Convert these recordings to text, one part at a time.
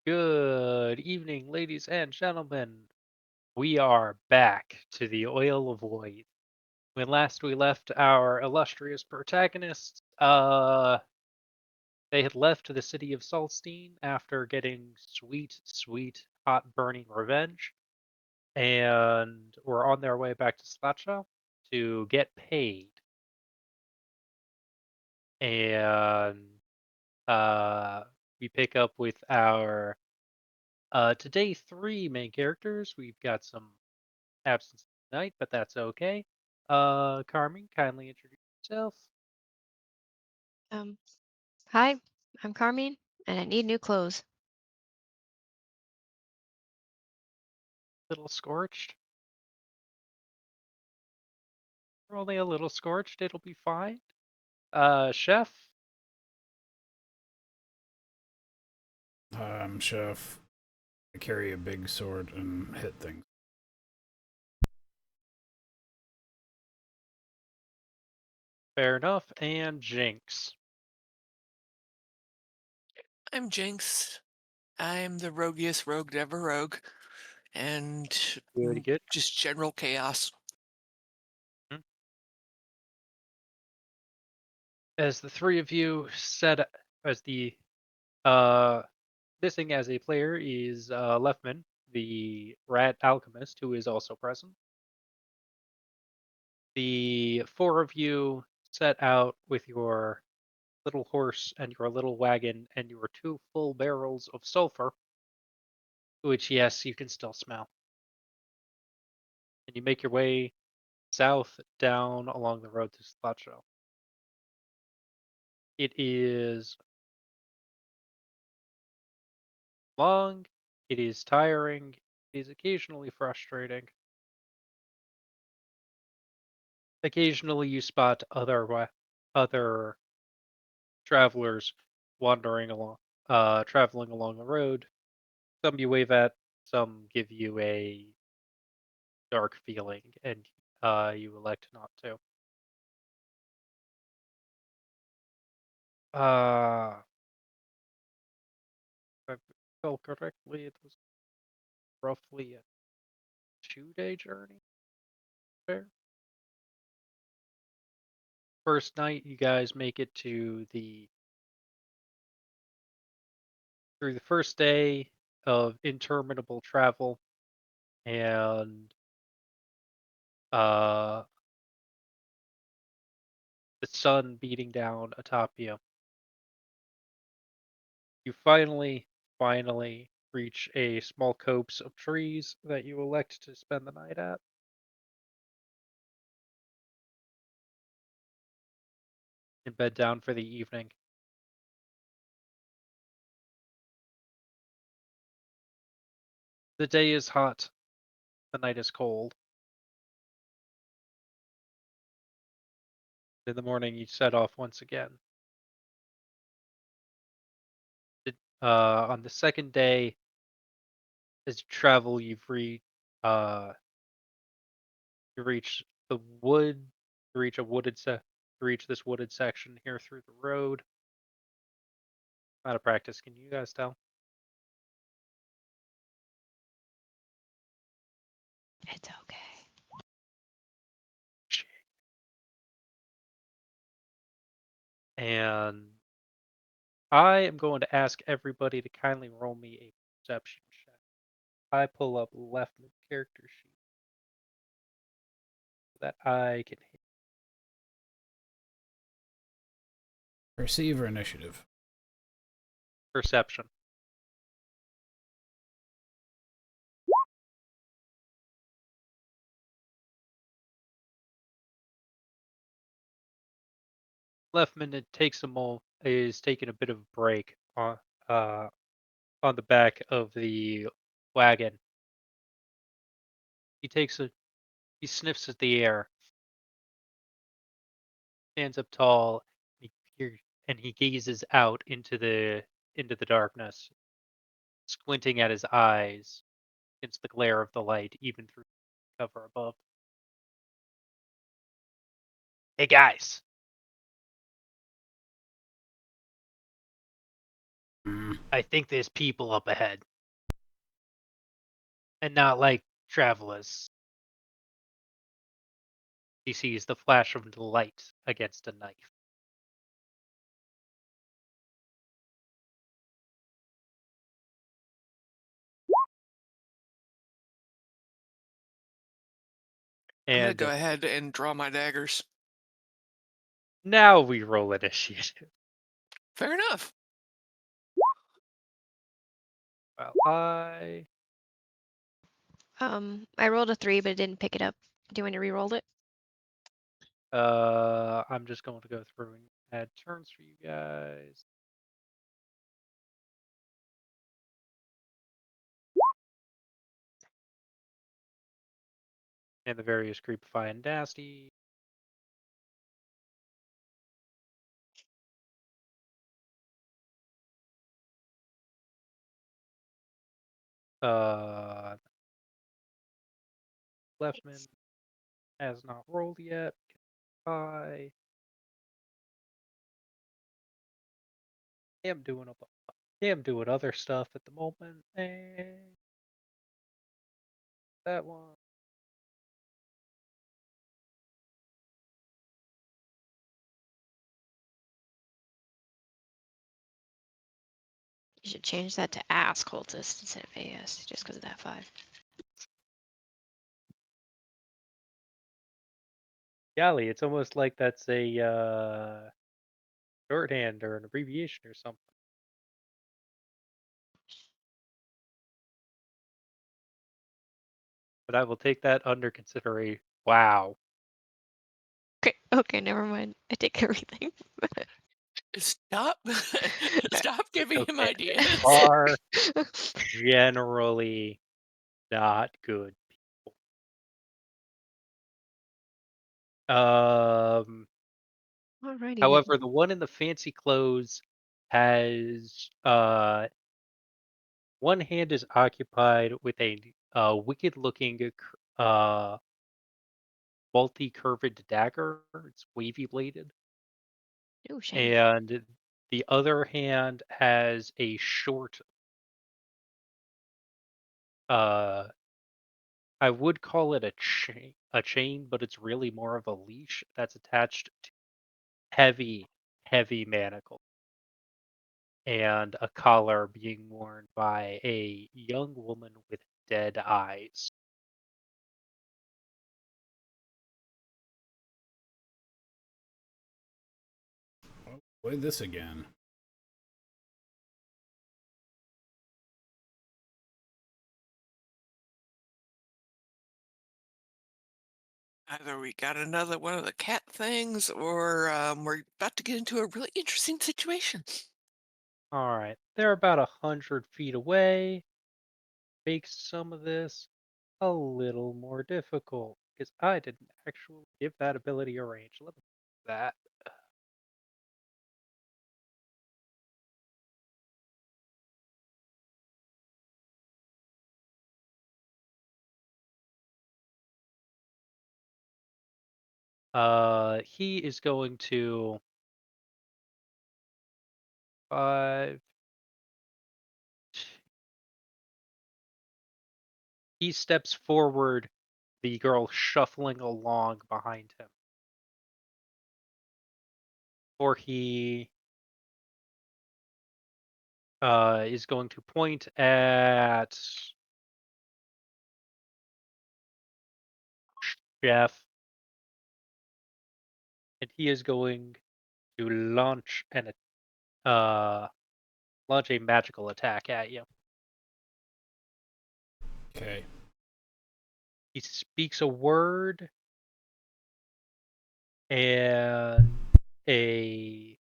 Good evening, ladies and gentlemen. We are back to the Oil of Whithe. When last we left our illustrious protagonists, they had left the city of Salstein after getting sweet, hot burning revenge, and were on their way back to Slacha to get paid. And uh, we pick up with our today three main characters. We've got some absence tonight, but that's okay. Carmen, kindly introduce yourself. Um, Hi, I'm Carmine, and I need new clothes. Little scorched. We're only a little scorched. It'll be fine. Chef. I'm Chef. I carry a big sword and hit things. Fair enough. And Jinx. I'm Jinx. I'm the roguiest rogue to ever rogue, and Good, good. just general chaos. Mhm. As the three of you said, as the uh missing as a player is Lefman, the rat alchemist, who is also present. The four of you set out with your little horse and your little wagon and your two full barrels of sulfur, which, yes, you can still smell. And you make your way south down along the road to Slacho. It is long, it is tiring, it is occasionally frustrating. Occasionally you spot other travelers wandering along, traveling along the road. Some you wave at, some give you a dark feeling, and you elect not to. If I recall correctly, it was roughly a 2-day journey. Fair. First night, you guys make it to the through the first day of interminable travel, and uh, the sun beating down atop you. You finally reach a small copse of trees that you elect to spend the night at, and bed down for the evening. The day is hot, the night is cold. In the morning, you set off once again. On the second day, as you travel, uh, you reach the wood, you reach a you reach this wooded section here through the road. Out of practice, can you guys tell? It's okay. And I am going to ask everybody to kindly roll me a perception check. I pull up left character sheet so that I can hit Perceive or initiative. perception. Leftman it takes a mo is taking a bit of a break uh on the back of the wagon. He takes a he sniffs at the air, stands up tall, he and he gazes out into the darkness, squinting at his eyes against the glare of the light, even through the cover above. Hey guys, I think there's people up ahead. And not like travelers. He sees the flash of the light against a knife. I'm gonna And go ahead and draw my daggers. now we roll initiative. Fair enough. Well, I rolled a 3, but it didn't pick it up. Do you want to re-roll it? I'm just going to go through and add turns for you guys. And the various creepify and nasty. Leftman has not rolled yet. I am doing other stuff at the moment. And that one. You should change that to ass cultist instead of AS, just because of that 5. Golly, it's almost like that's a shorthand or an abbreviation or something. But I will take that under consideration. Wow. Okay, never mind. I take everything. Stop. Stop giving him Okay. ideas. Are generally not good people. Alrighty However, the one in the fancy clothes has one hand is occupied with a wicked-looking multi-curved dagger. It's wavy bladed, then. Ooh, shiny. and the other hand has a short. I would call it a chain, but it's really more of a leash that's attached to heavy, heavy manacle, and a collar being worn by a young woman with dead eyes. Oh, play this again. Either we got another one of the cat things, or we're about to get into a really interesting situation. All right, they're about 100 feet away. Makes some of this a little more difficult because I didn't actually give that ability a range. Let me do that. He is going to 5. He steps forward, the girl shuffling along behind him. Or he is going to point at Jeff, and he is going to uh launch a magical attack at you. Okay. He speaks a word and a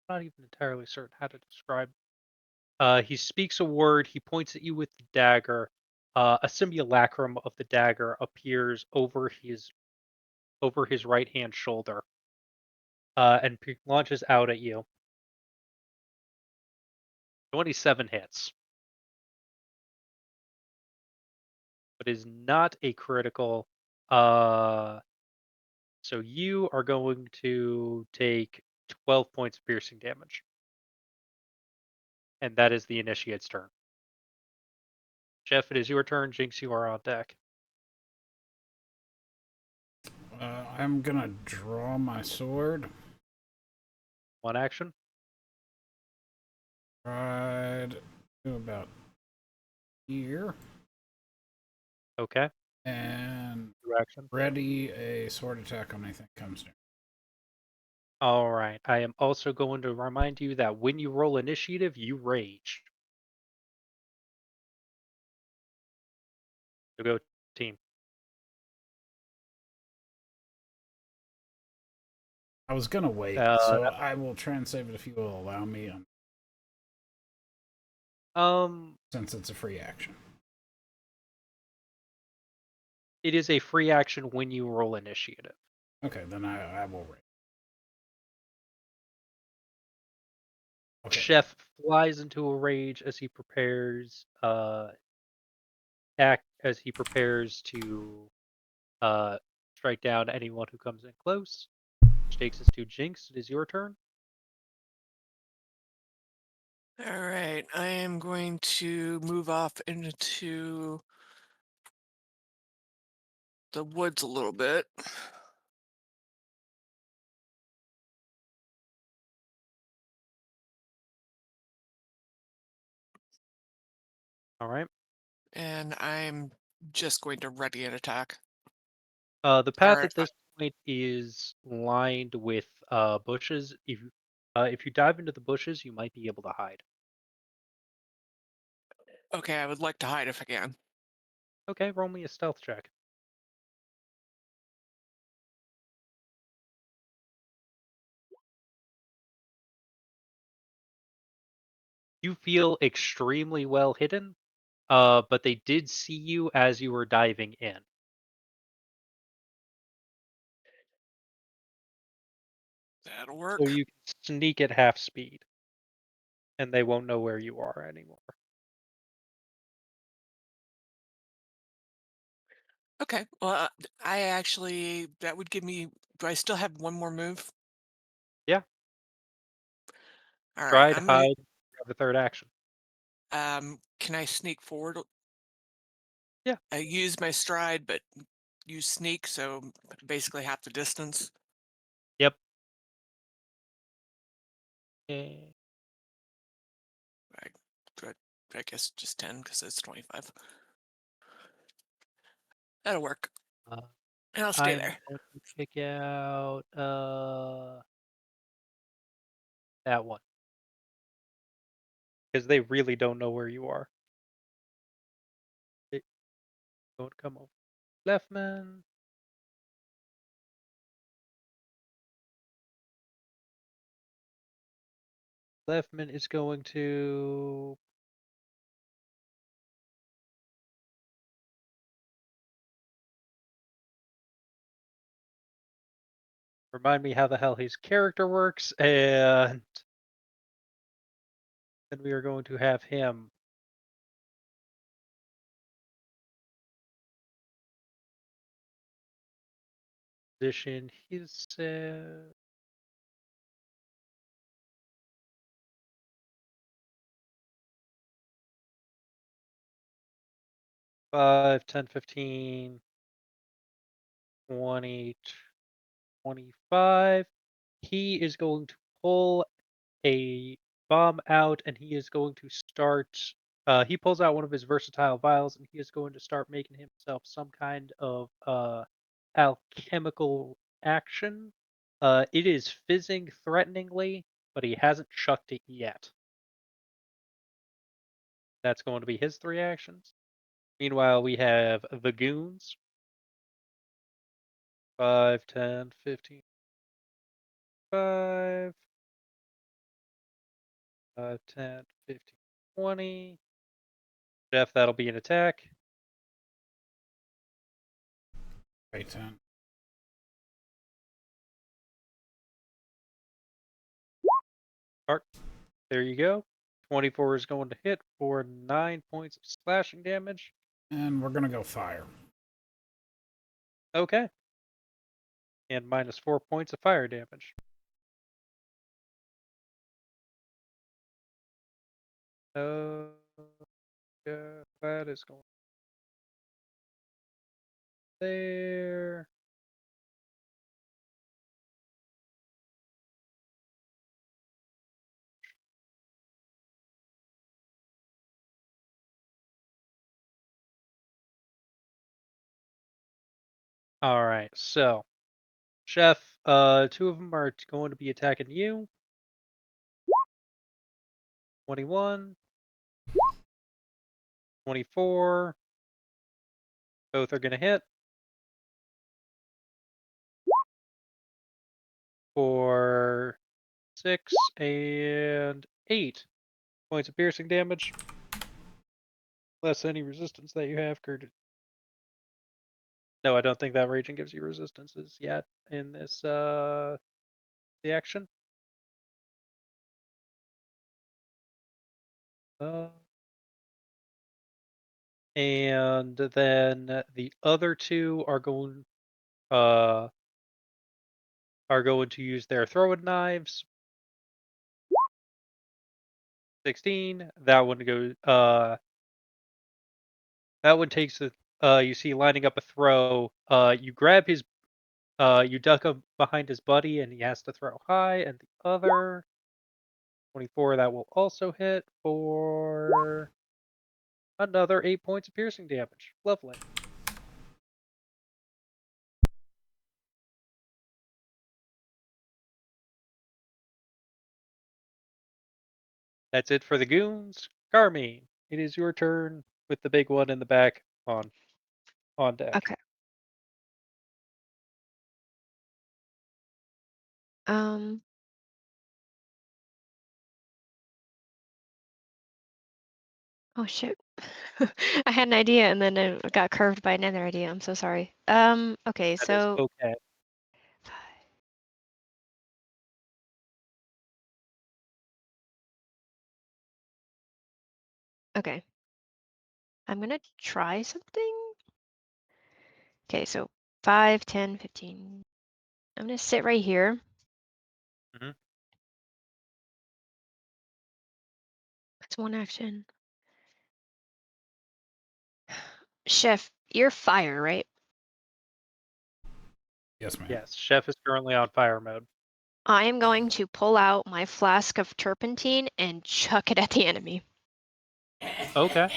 I'm not even entirely certain how to describe. He speaks a word. He points at you with the dagger. A simulacrum of the dagger appears over his right hand shoulder, and launches out at you. 27 hits, but is not a critical. Uh, so you are going to take 12 points of piercing damage. and that is the initiate's turn. Jeff, it is your turn. Jinx, you are on deck. I'm gonna draw my sword. One action. Right to about here. Okay. And Two action. ready a sword attack on anything that comes near. All right. I am also going to remind you that when you roll initiative, you rage. So go team. I was gonna wait, so I will try and save it if you will allow me, since it's a free action. It is a free action when you roll initiative. Okay, then I will wait. Okay. Chef flies into a rage as he prepares to strike down anyone who comes in close. Which takes us to Jinx. It is your turn. All right, I am going to move off into the woods a little bit. All right. And I'm just going to ready an attack. The path Or at this point is lined with bushes. If you dive into the bushes, you might be able to hide. okay, I would like to hide if I can. Okay, roll me a stealth check. You feel extremely well hidden, but they did see you as you were diving in. That'll So work. you can sneak at half speed, and they won't know where you are anymore. Okay. Well, I actually that would give me. Do I still have one more move? Yeah, All right. stride, I'm gonna. hide, grab the third action. Can I sneak forward? Yeah. I use my stride, but use sneak, so basically half the distance. Yep. Eh, I, I, I guess just 10 because it's 25. That'll work, Uh, and I'll stay I'm there. going to pick out that one because they really don't know where you are. They don't come over. Leftman. Leftman is going to remind me how the hell his character works, and then we are going to have him position his 5, 10, 15, 20, 25. He is going to pull a bomb out and he is going to start. He pulls out one of his versatile vials and he is going to start making himself some kind of alchemical action. It is fizzing threateningly, but he hasn't chucked it yet. That's going to be his three actions. Meanwhile, we have the goons. 5, 10, 15, 5, 5, 10, 15, 20. Jeff, that'll be an attack. Right, 10. Art. There you go. 24 is going to hit for 9 points of slashing damage. And we're gonna go fire. Okay. And minus 4 points of fire damage. Yeah, that is going there. All right, so Chef, two of them are going to be attacking you. 21, 24. Both are going to hit for 6 and 8 points of piercing damage. Less any resistance that you have, Kurt. No, I don't think that raging gives you resistances yet in this the action. And then the other two uh are going to use their throwing knives. 16. That one takes the you see lining up a throw. You grab his you duck up behind his buddy and he has to throw high, and the other 24 that will also hit for another 8 points of piercing damage. Lovely. That's it for the goons. Carmine, it is your turn with the big one in the back on deck. Okay. Um. Oh shit. I had an idea and then it got curved by another idea. I'm so sorry. Okay, That is so okay. okay. I'm gonna try something. Okay, so 5, 10, 15. I'm gonna sit right here. Mhm. That's one action. Chef, you're fire, right? Yes, ma'am. Yes, Chef is currently on fire mode. I am going to pull out my flask of turpentine and chuck it at the enemy. Okay.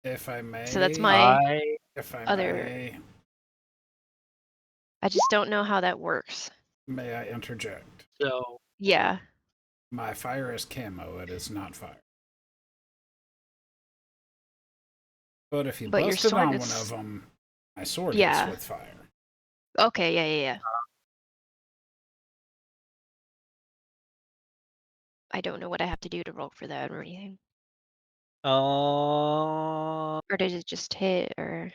If I So that's may, my I if I other. may, I just don't know how that works. may I interject? so Yeah, My fire is camo. It is not fire. But if you but your busted sword on one of is. them, my sword hits Yeah. with fire. Okay, yeah. I don't know what I have to do to roll for that or anything. Or did it just hit or.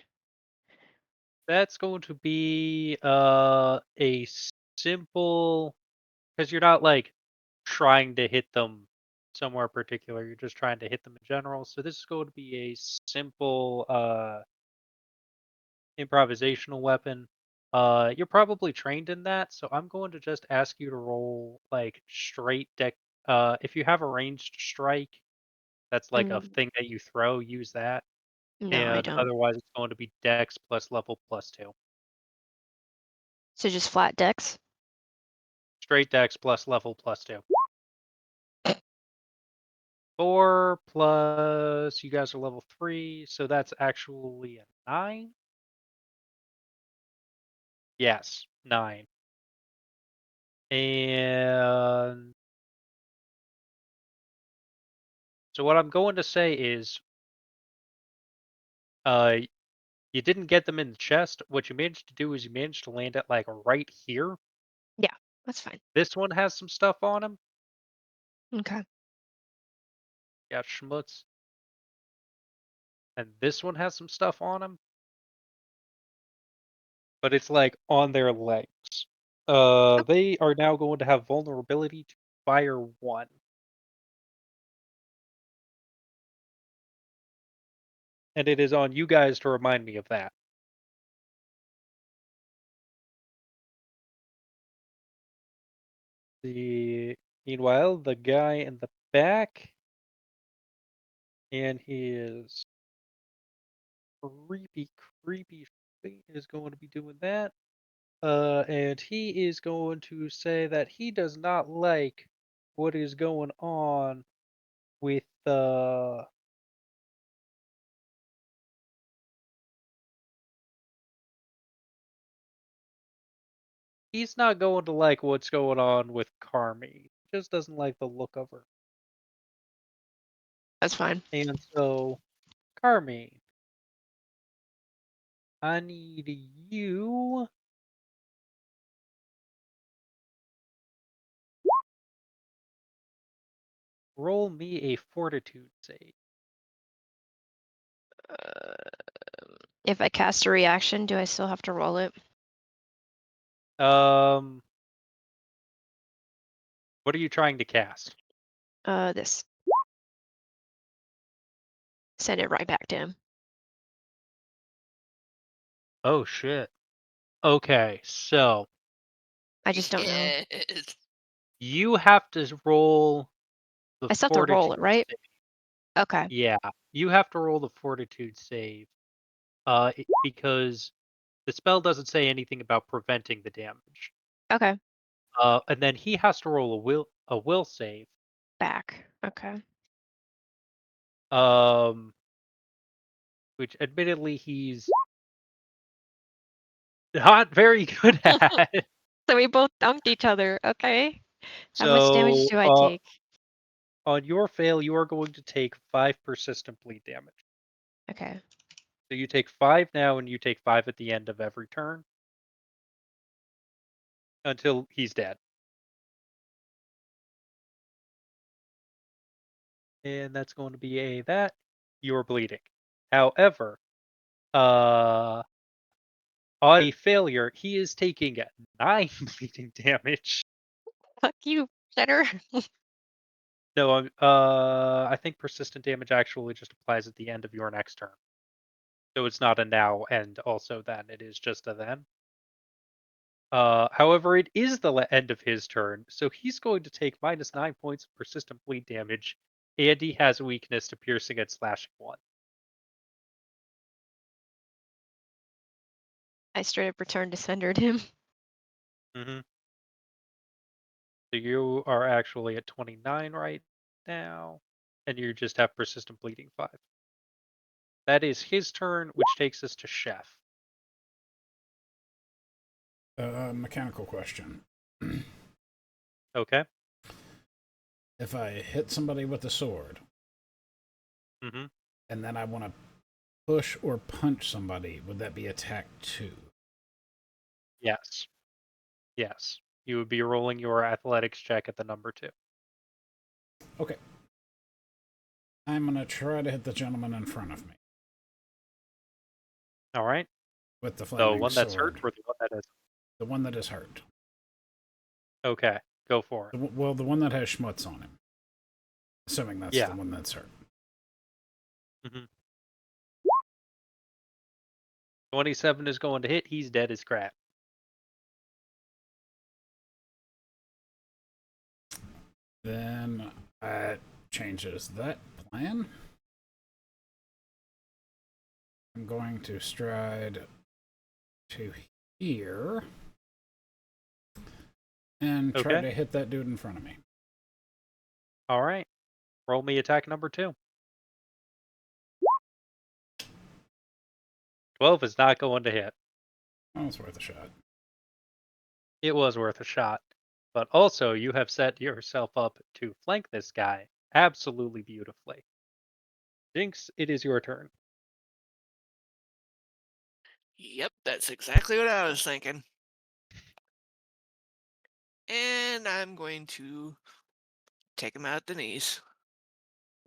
that's going to be a simple, because you're not like trying to hit them somewhere particular. You're just trying to hit them in general. So this is going to be a simple improvisational weapon. You're probably trained in that, so I'm going to just ask you to roll like straight deck. If you have a ranged strike, that's like a Mm, thing that you throw. Use that, no, I and don't. otherwise it's going to be Dex plus level plus 2. So just flat decks? Straight Dex plus level plus 2. 4 plus you guys are level 3, so that's actually a 9. Yes, 9. And so what I'm going to say is, uh, you didn't get them in the chest. What you managed to do is you managed to land it like right here. Yeah, that's fine. This one has some stuff on him. Okay. Yeah, schmutz. And this one has some stuff on him, but it's like on their legs. They are now going to have vulnerability to fire 1. And it is on you guys to remind me of that. The Meanwhile, the guy in the back And his creepy, creepy fate is going to be doing that. And he is going to say that he does not like what is going on with he's not going to like what's going on with Carmi. Just doesn't like the look of her. That's fine. And so, Carmi, I need you roll me a fortitude save. If I cast a reaction, do I still have to roll it? What are you trying to cast? This. Send it right back to him. Oh shit. Okay, so I just don't know. Yes. you have to roll the I still have to roll fortitude it, right? save. Okay. Yeah, you have to roll the fortitude save. Because the spell doesn't say anything about preventing the damage. Okay. And then he has to roll a will save. Back. Okay. Which admittedly he's not very good at. So we both dunked each other. Okay. How much damage So do I take? on your fail, you are going to take 5 persistent bleed damage. Okay. So you take 5 now, and you take 5 at the end of every turn until he's dead. And that's going to be that. You're bleeding. However, on a failure, he is taking 9 bleeding damage. Fuck you, Cheddar. No, I think persistent damage actually just applies at the end of your next turn. So it's not a now and also then. It is just a then. However, it is the end of his turn, so he's going to take -9 points of persistent bleed damage, and he has a weakness to piercing and slashing 1. I straight up returned to sendered him. Mm-hmm. So you are actually at 29 right now, and you just have persistent bleeding 5. That is his turn, which takes us to Chef. Mechanical question. Okay. If I hit somebody with a sword, Mm-hmm. and then I want to push or punch somebody, would that be attack 2? Yes. Yes. You would be rolling your athletics check at the number 2. Okay. I'm going to try to hit the gentleman in front of me All right. with the The flaming one that's hurt sword. or the one that is. The one that is hurt. Okay. Go for it. Well, the one that has schmutz on him. Assuming that's the Yeah. one that's hurt. Mm-hmm. 27 is going to hit. He's dead as crap. Then that changes that plan. I'm going to stride to here and try Okay. to hit that dude in front of me. All right. Roll me attack number 2. 12 is not going to hit. Oh, it's worth a shot. It was worth a shot. But also, you have set yourself up to flank this guy absolutely beautifully. Jinx, it is your turn. Yep, that's exactly what I was thinking. And I'm going to take him out at the knees.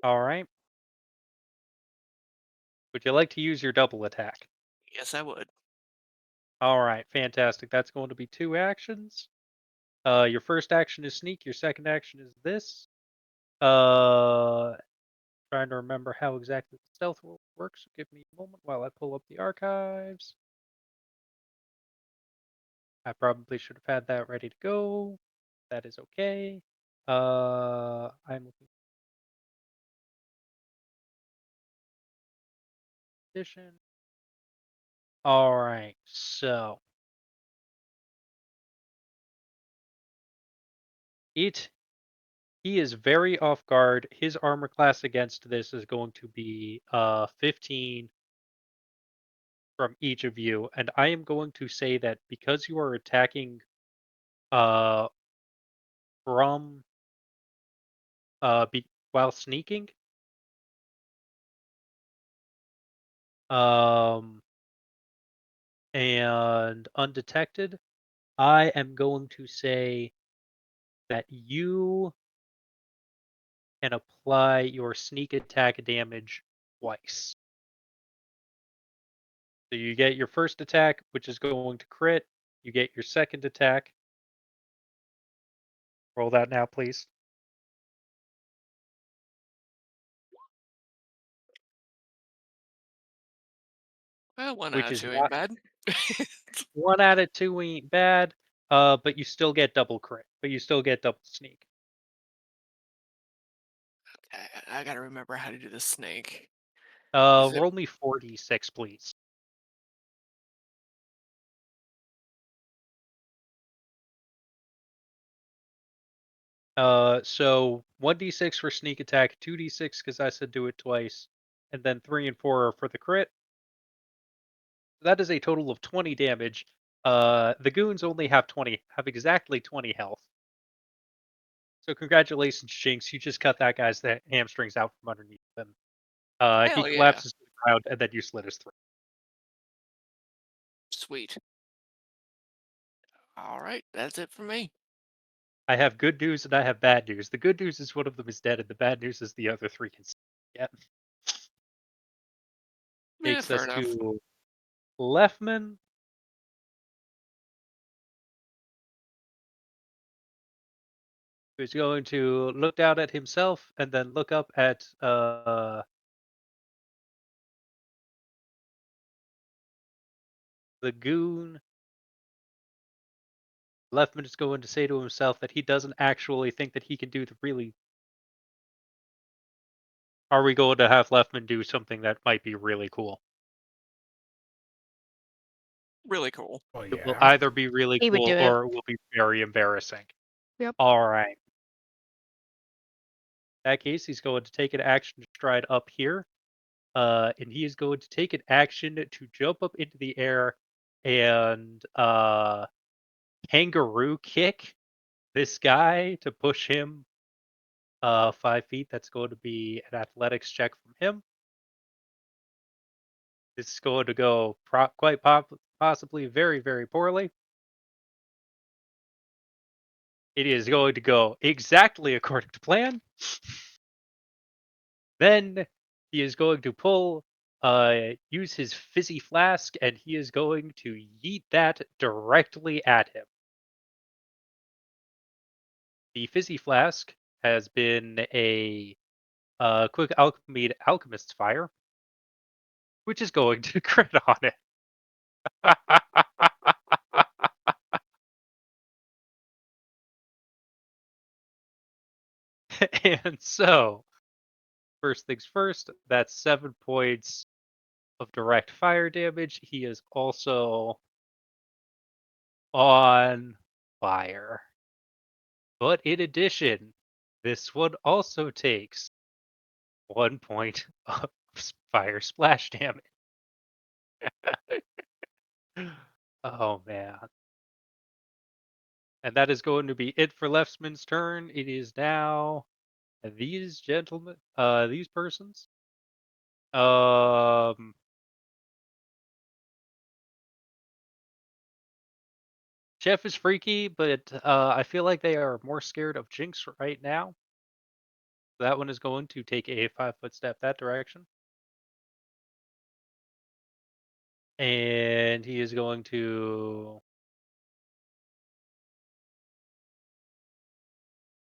All right. Would you like to use your double attack? Yes, I would. All right, fantastic. That's going to be 2 actions. Your first action is sneak. Your second action is this. Trying to remember how exactly the stealth roll works. So give me a moment while I pull up the archives. I probably should have had that ready to go. That is okay. I'm looking. addition. All right, so it he is very off guard. His armor class against this is going to be 15 from each of you, and I am going to say that because you are attacking uh from while sneaking, um and undetected, I am going to say that you can apply your sneak attack damage twice. So you get your first attack, which is going to crit. You get your second attack. Roll that now, please. Well, one out Which of is two ain't not bad. 1 out of 2 ain't bad. But you still get double crit. But you still get double sneak. I gotta remember how to do the snake. Is it Roll me 4d6, please. So 1d6 for sneak attack, 2d6 because I said do it twice, and then 3 and 4 are for the crit. That is a total of 20 damage. The goons only have exactly 20 health. So congratulations, Jinx. You just cut that guy's hamstrings out from underneath him. He hell yeah? collapses to the ground, and then you slit his throat. Sweet. All right, that's it for me. I have good news and I have bad news. The good news is one of them is dead, and the bad news is the other 3 can still get. Yeah, Takes fair us enough. to Lefman, who's going to look down at himself and then look up at the goon. Lefman is going to say to himself that he doesn't actually think that he can do the really. Are we going to have Lefman do something that might be really cool? Really cool. Oh It will yeah. either be really He would cool do it. or it will be very embarrassing. Yep. All right. In that case, he's going to take an action stride up here. And he is going to take an action to jump up into the air and kangaroo kick this guy to push him 5 feet. That's going to be an athletics check from him. This is going to go possibly very, very poorly. It is going to go exactly according to plan. Then he is going to use his fizzy flask, and he is going to yeet that directly at him. The fizzy flask has been a quick alchemist's fire, which is going to crit on it. And so, first things first, that's 7 points of direct fire damage. He is also on fire. But in addition, this one also takes 1 point of fire splash damage. Oh man. And that is going to be it for Leftsman's turn. It is now these gentlemen, these persons. Um, Chef is freaky, but I feel like they are more scared of Jinx right now. That one is going to take a 5-foot step that direction. And he is going to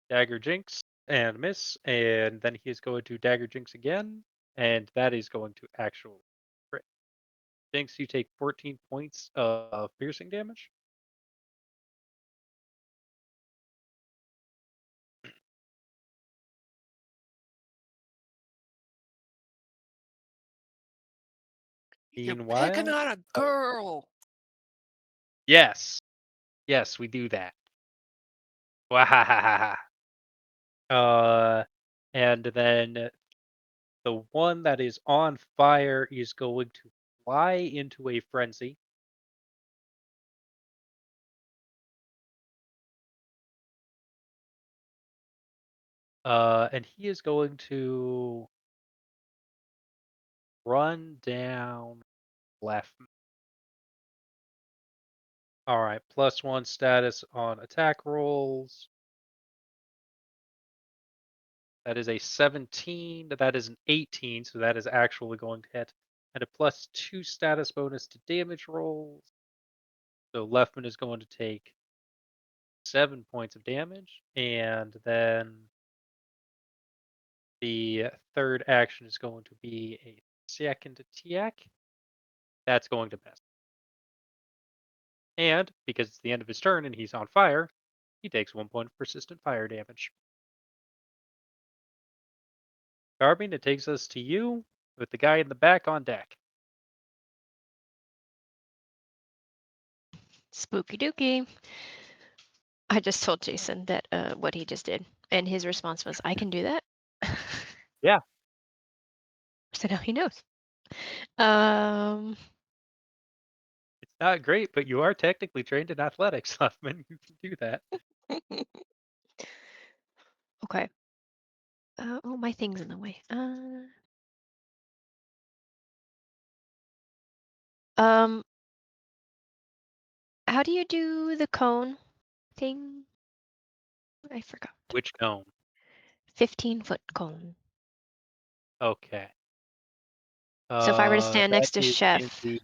dagger Jinx and miss. And then he is going to dagger Jinx again. And that is going to actually crit. Jinx, you take 14 points of piercing damage. You're picking Meanwhile, on a girl. yes, yes, we do that. Wahahaha. Uh, and then the one that is on fire is going to fly into a frenzy. And he is going to run down left. All right, +1 status on attack rolls. That is a 17. That is an 18, so that is actually going to hit. And a +2 status bonus to damage rolls. So Leftman is going to take 7 points of damage. And then the third action is going to be a second attack. That's going to miss. And because it's the end of his turn and he's on fire, he takes 1 point of persistent fire damage. Carbine, it takes us to you with the guy in the back on deck. Spooky dooky. I just told Jason that what he just did, and his response was, "I can do that." Yeah. So now he knows. Um, It's not great, but you are technically trained in athletics, Huffman. You can do that. okay. Oh, my thing's in the way. Um, how do you do the cone thing? I forgot. Which cone? 15-foot cone. Okay. So if I were to stand That next to is in Chef, the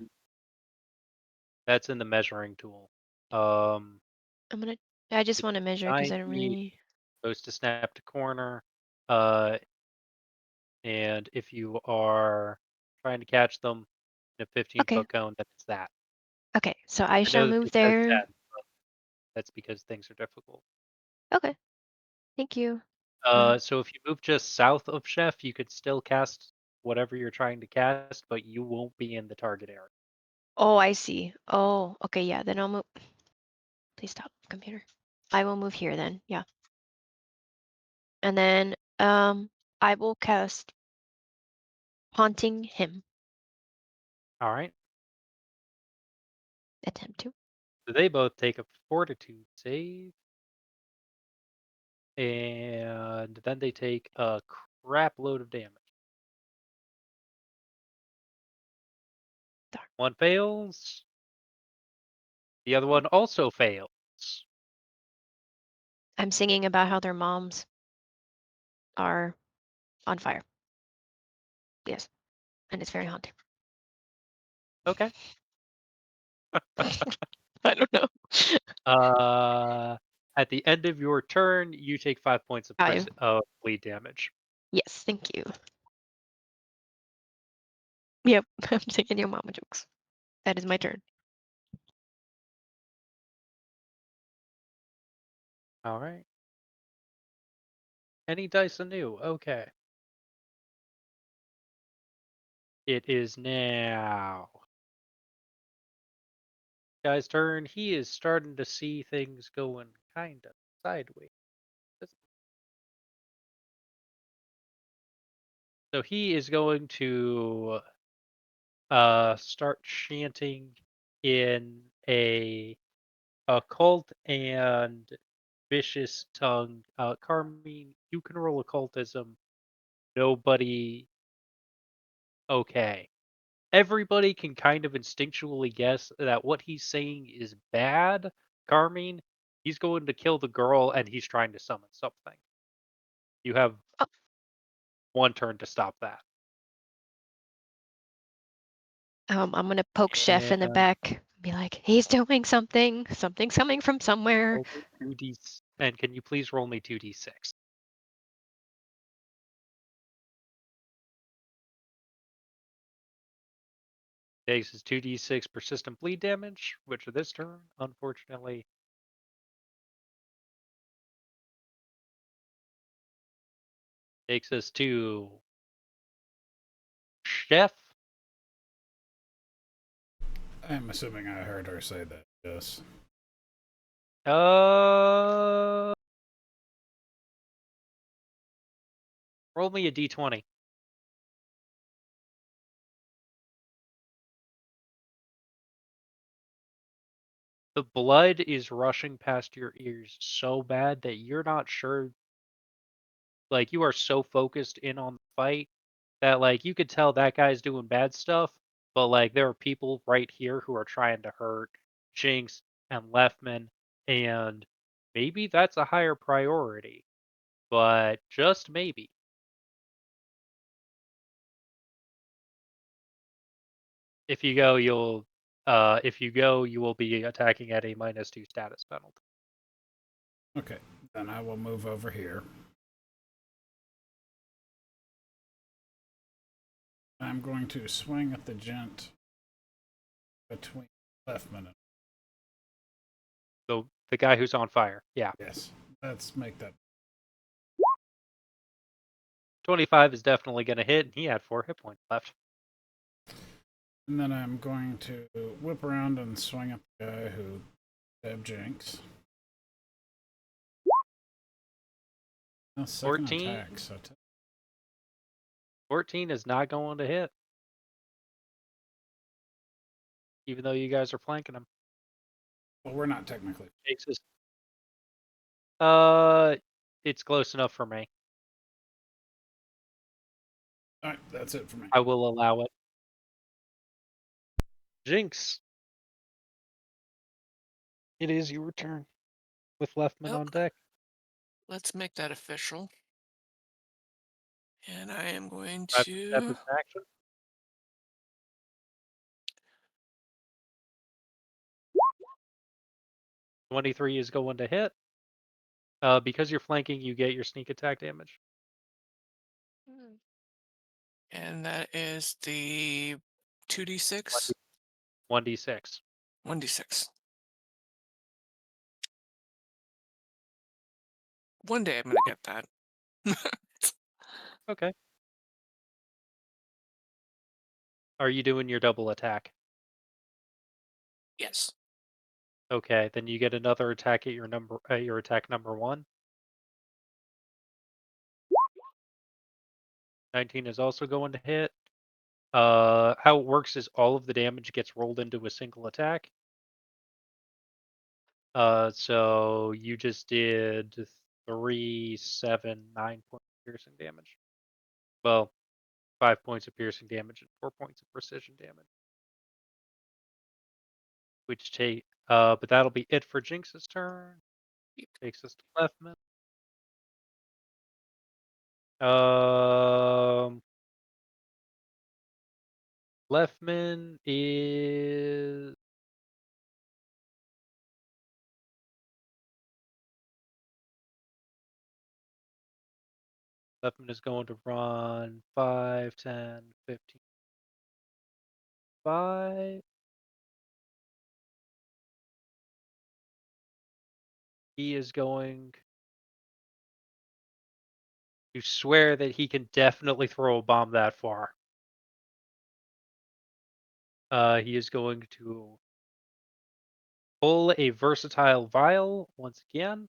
that's in the measuring tool. Um, I'm gonna. I just it's want to measure because I don't 90, really. supposed to snap to corner. Uh, and if you are trying to catch them in a Okay. 15-foot cone, then it's that. Okay. So I I shall know that move this says there. 10. That's because things are difficult. Okay. Thank you. So if you move just south of Chef, you could still cast whatever you're trying to cast, but you won't be in the target area. Oh, I see. Oh, okay. Yeah. Then I'll move. Please stop, computer. I will move here then. Yeah. And then I will cast Haunting Him. All right. Attempt to. So they both take a fortitude save, and then they take a crap load of damage. Darn. One fails. The other one also fails. I'm singing about how their moms are on fire. Yes. And it's very haunting. Okay. I don't know. At the end of your turn, you take 5 points of Five. bleed damage. Yes, thank you. Yep, I'm singing your mama jokes. That is my turn. All right. Any dice anew? Okay. It is now guy's turn. He is starting to see things going kind of sideways. So he is going to start chanting in a occult and vicious tongue. Carmine, you can roll occultism. Nobody. Okay. Everybody can kind of instinctually guess that what he's saying is bad. Carmine, he's going to kill the girl and he's trying to summon something. You have Oh, one turn to stop that. I'm gonna poke Chef in the And back. Be like, he's doing something. Something's coming from somewhere. roll me 2d. And can you please roll me 2d6? Takes his 2d6 persistent bleed damage, which for this turn, unfortunately, takes us to Chef. I'm assuming I heard her say that, yes. Roll me a d20. The blood is rushing past your ears so bad that you're not sure. Like, you are so focused in on the fight that, like, you could tell that guy's doing bad stuff, but, like, there are people right here who are trying to hurt Jinx and Leftman, and maybe that's a higher priority, but just maybe. If you go, you will be attacking at a -2 status penalty. Okay, then I will move over here. I'm going to swing at the gent between Leftman and... The guy who's on fire. Yeah. Yes, let's make that... 25 is definitely going to hit, and he had 4 hit points left. And then I'm going to whip around and swing at the guy who stabbed Jinx. No, second 14. attack, so 14 is not going to hit, even though you guys are flanking him. well, we're not technically. Takes his... it's close enough for me. All right, that's it for me. I will allow it. Jinx. It is your turn with Leftman Well, on deck. let's make that official. And I am going Step to... is an action. 23 is going to hit. Because you're flanking, you get your sneak attack damage. And that is the 2d6? 1d6. 1d6. One day I'm going to get that. Okay. Are you doing your double attack? Yes. Okay, then you get another attack at your attack number 1. 19 is also going to hit. How it works is all of the damage gets rolled into a single attack. So you just did 3, 7, 9 points of piercing damage. Well, 5 points of piercing damage and 4 points of precision damage. But that'll be it for Jinx's turn. Takes us to Leftman. Leftman is... Leftman is going to run 5, 10, 15, 5. He is going to swear that he can definitely throw a bomb that far. He is going to pull a versatile vial once again.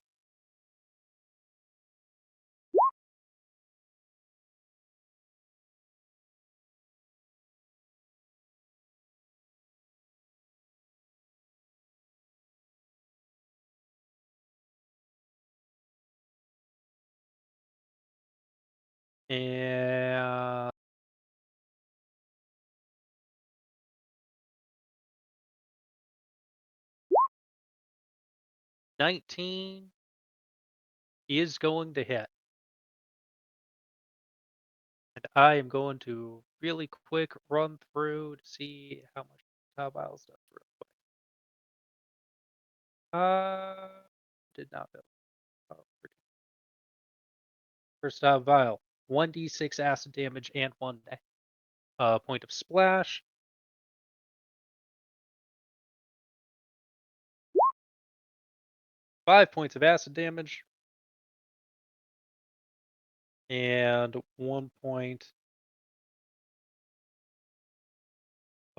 And 19 is going to hit. And I am going to really quick run through to see how much top vials does real quick. Did not build. Oh, first top vial, 1d6 acid damage and 1 point of splash. Five points of acid damage. And 1 point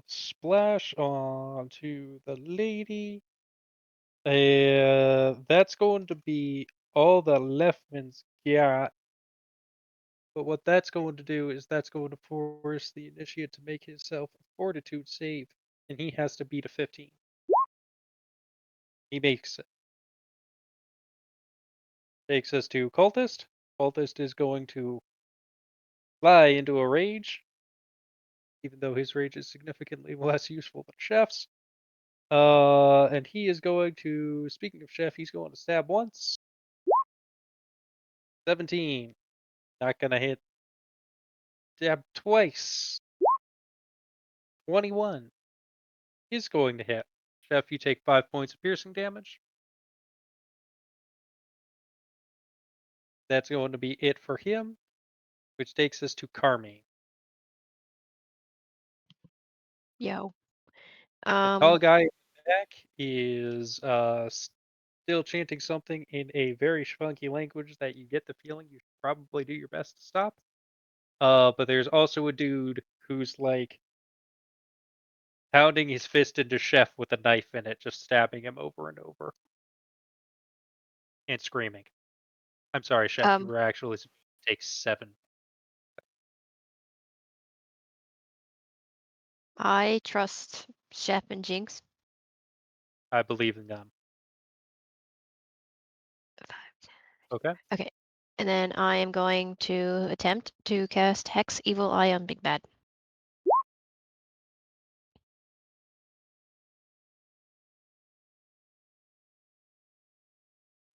splash onto the lady. That's going to be all the Leftman's got. But what that's going to do is that's going to force the initiate to make himself a fortitude save, and he has to beat a 15. He makes it. Takes us to Cultist. Cultist is going to fly into a rage, even though his rage is significantly less useful than Chef's. And he is going to, speaking of Chef, he's going to stab once. 17. Not gonna hit. Stab twice. 21. Is going to hit. Chef, you take 5 points of piercing damage. That's going to be it for him, which takes us to Carmine. Yo. The tall guy in the back is still chanting something in a very funky language that you get the feeling you should probably do your best to stop. But there's also a dude who's like pounding his fist into Chef with a knife in it, just stabbing him over and over and screaming. I'm sorry, Chef, you Um, were actually supposed to take 7. I trust Chef and Jinx. I believe in them. 5, 10. Okay. Okay. And then I am going to attempt to cast Hex Evil Eye on Big Bad.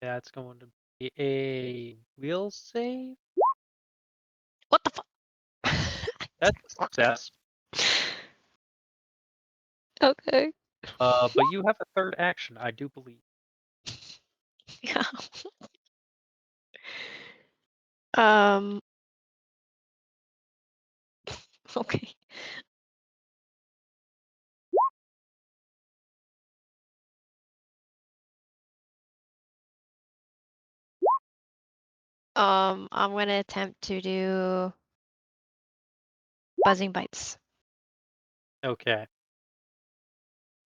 That's going to be a will save. What the fuck? That's a success. Okay. But you have a third action, I do believe. Yeah. Um. Okay. I'm gonna attempt to do buzzing bites. Okay.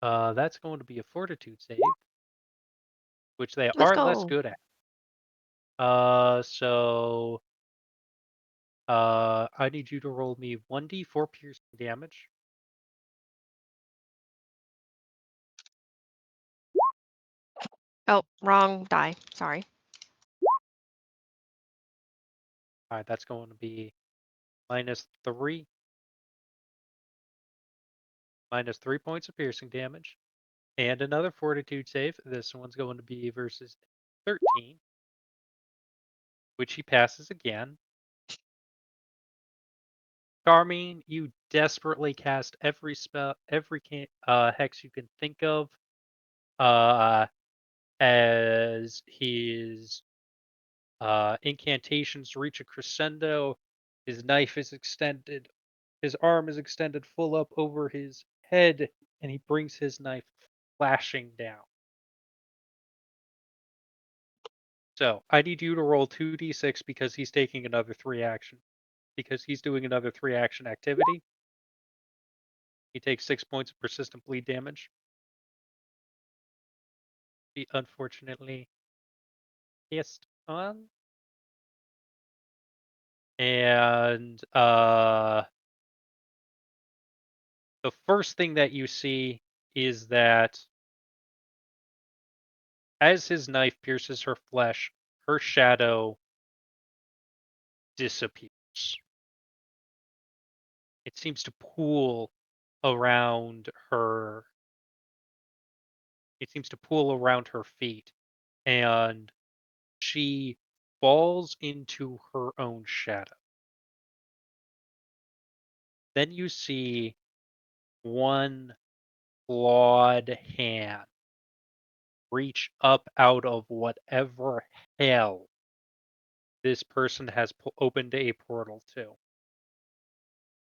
That's going to be a fortitude save, which they Let's are less go. good at. So I need you to roll me 1d4 piercing damage. Oh, wrong die. Sorry. All right, that's going to be -3. -3 points of piercing damage. And another fortitude save. This one's going to be versus 13, which he passes again. Carmine, you desperately cast every spell, every hex you can think of, uh, as his incantations reach a crescendo. His knife is extended, his arm is extended full up over his head, and he brings his knife flashing down. So I need you to roll 2d6 because he's taking another 3 action. Because he's doing another 3 action activity. He takes 6 points of persistent bleed damage. He unfortunately hissed on. And the first thing that you see is that as his knife pierces her flesh, her shadow disappears. It seems to pool around her. It seems to pool around her feet, and she falls into her own shadow. Then you see one clawed hand reach up out of whatever hell this person has opened a portal to.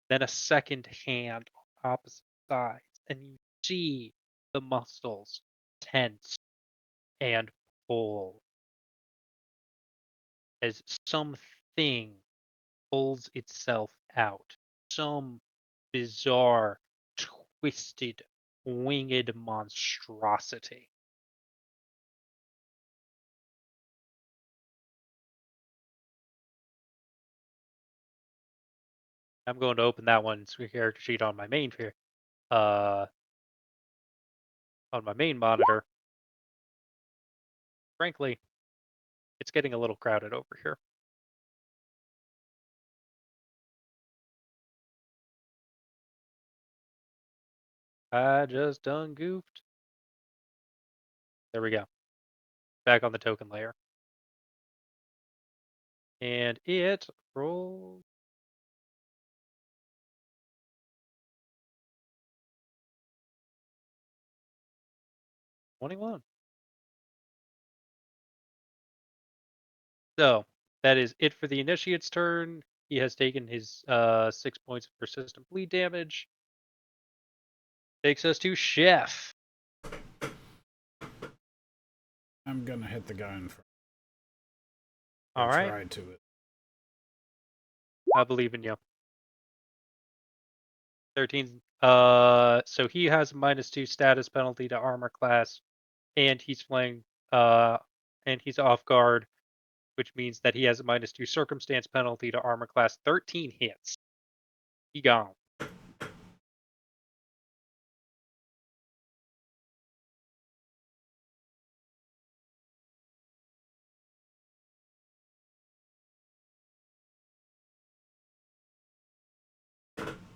Then a second hand on opposite sides, and you see the muscles tense and pull as something pulls itself out. Some bizarre twisted, winged monstrosity. I'm going to open that one's character sheet on my main on my main monitor. Frankly, it's getting a little crowded over here. I just done goofed. There we go. Back on the token layer. And it rolls 21. So that is it for the initiate's turn. He has taken his 6 points of persistent bleed damage. Takes us to Chef. I'm gonna hit the guy in front. All right. Try to it. I believe in you. 13. So he has a -2 status penalty to armor class, and he's flying. And he's off guard, which means that he has a -2 circumstance penalty to armor class. 13 hits. He gone.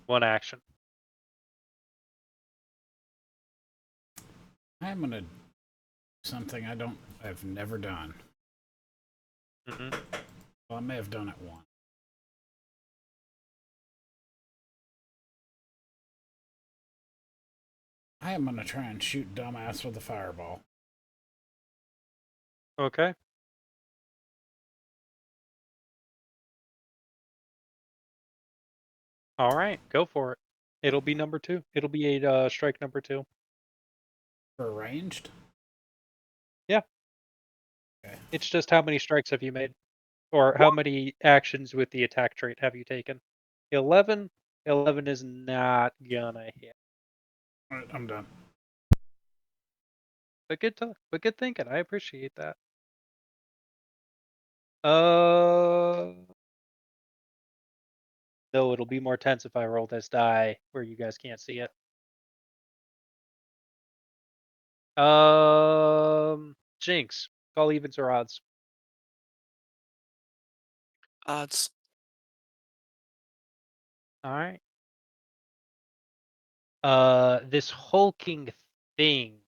One action. I'm gonna do something I've never done. Mm-hmm. Well, I may have done it once. I am gonna try and shoot dumbass with a fireball. Okay. All right, go for it. It'll be number 2. It'll be a strike number 2. For ranged? Yeah. Okay. It's just how many strikes have you made? Or how many actions with the attack trait have you taken? 11? 11 is not gonna hit. Alright, I'm done. But good thinking. I appreciate that. No, it'll be more tense if I roll this die where you guys can't see it. Jinx. Call evens or odds. Odds. All right. This hulking thing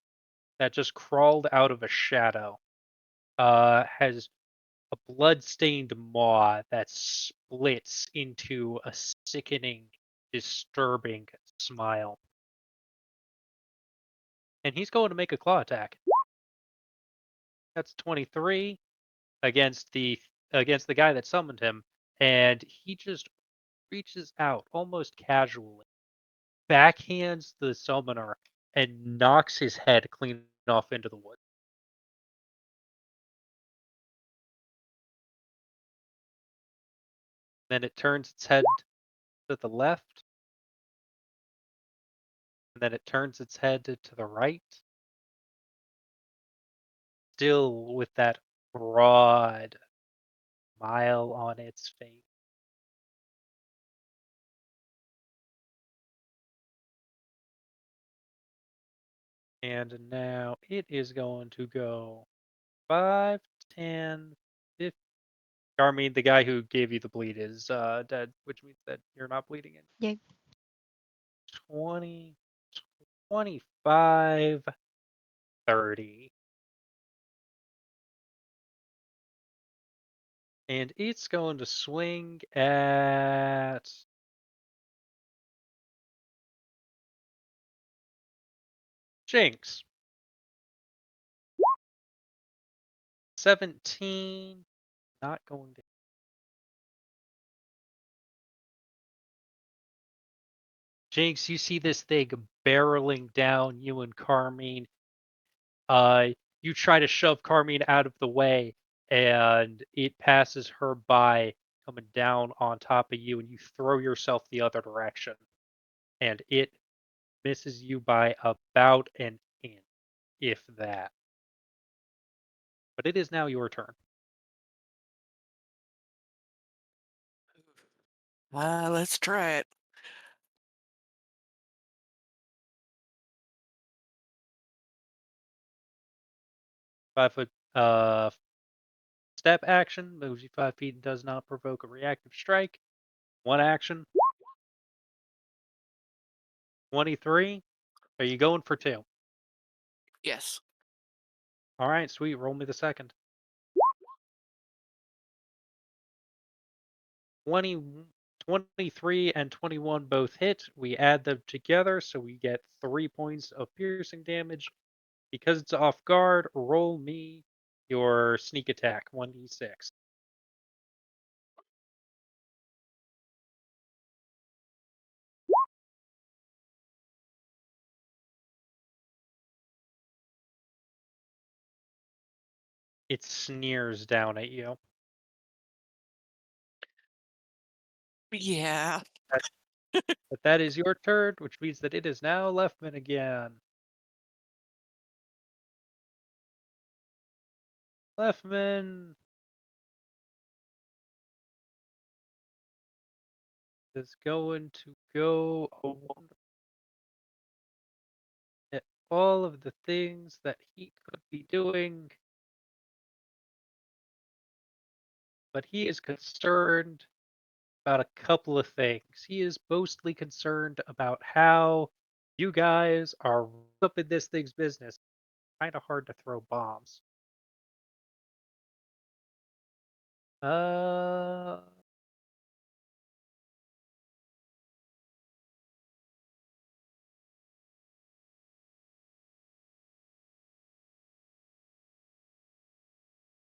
that just crawled out of a shadow has a blood-stained maw that splits into a sickening, disturbing smile. And he's going to make a claw attack. That's 23 against the guy that summoned him, and he just reaches out almost casually, backhands the summoner, and knocks his head clean off into the wood. Then it turns its head to the left, and then it turns its head to the right, still with that broad smile on its face. And now it is going to go 5, 10, 15. Carmine, the guy who gave you the bleed, is dead, which means that you're not bleeding in. Yay. 20, 25, 30. And it's going to swing at Jinx. 17. Not going to. Jinx, you see this thing barreling down you and Carmine. You try to shove Carmine out of the way, and it passes her by, coming down on top of you, and you throw yourself the other direction. And it misses you by about an inch, if that. But it is now your turn. Let's try it. 5 foot step action moves you 5 feet and does not provoke a reactive strike. One action. 23. Are you going for two? Yes. All right, sweet. Roll me the second. 20, 23 and 21 both hit. We add them together, so we get 3 points of piercing damage. Because it's off guard, roll me your sneak attack, 1d6. It sneers down at you. Yeah. But that is your turn, which means that it is now Leftman again. Leftman is going to go at all of the things that he could be doing, but he is concerned about a couple of things. He is mostly concerned about how you guys are up in this thing's business. Kind of hard to throw bombs. Uh,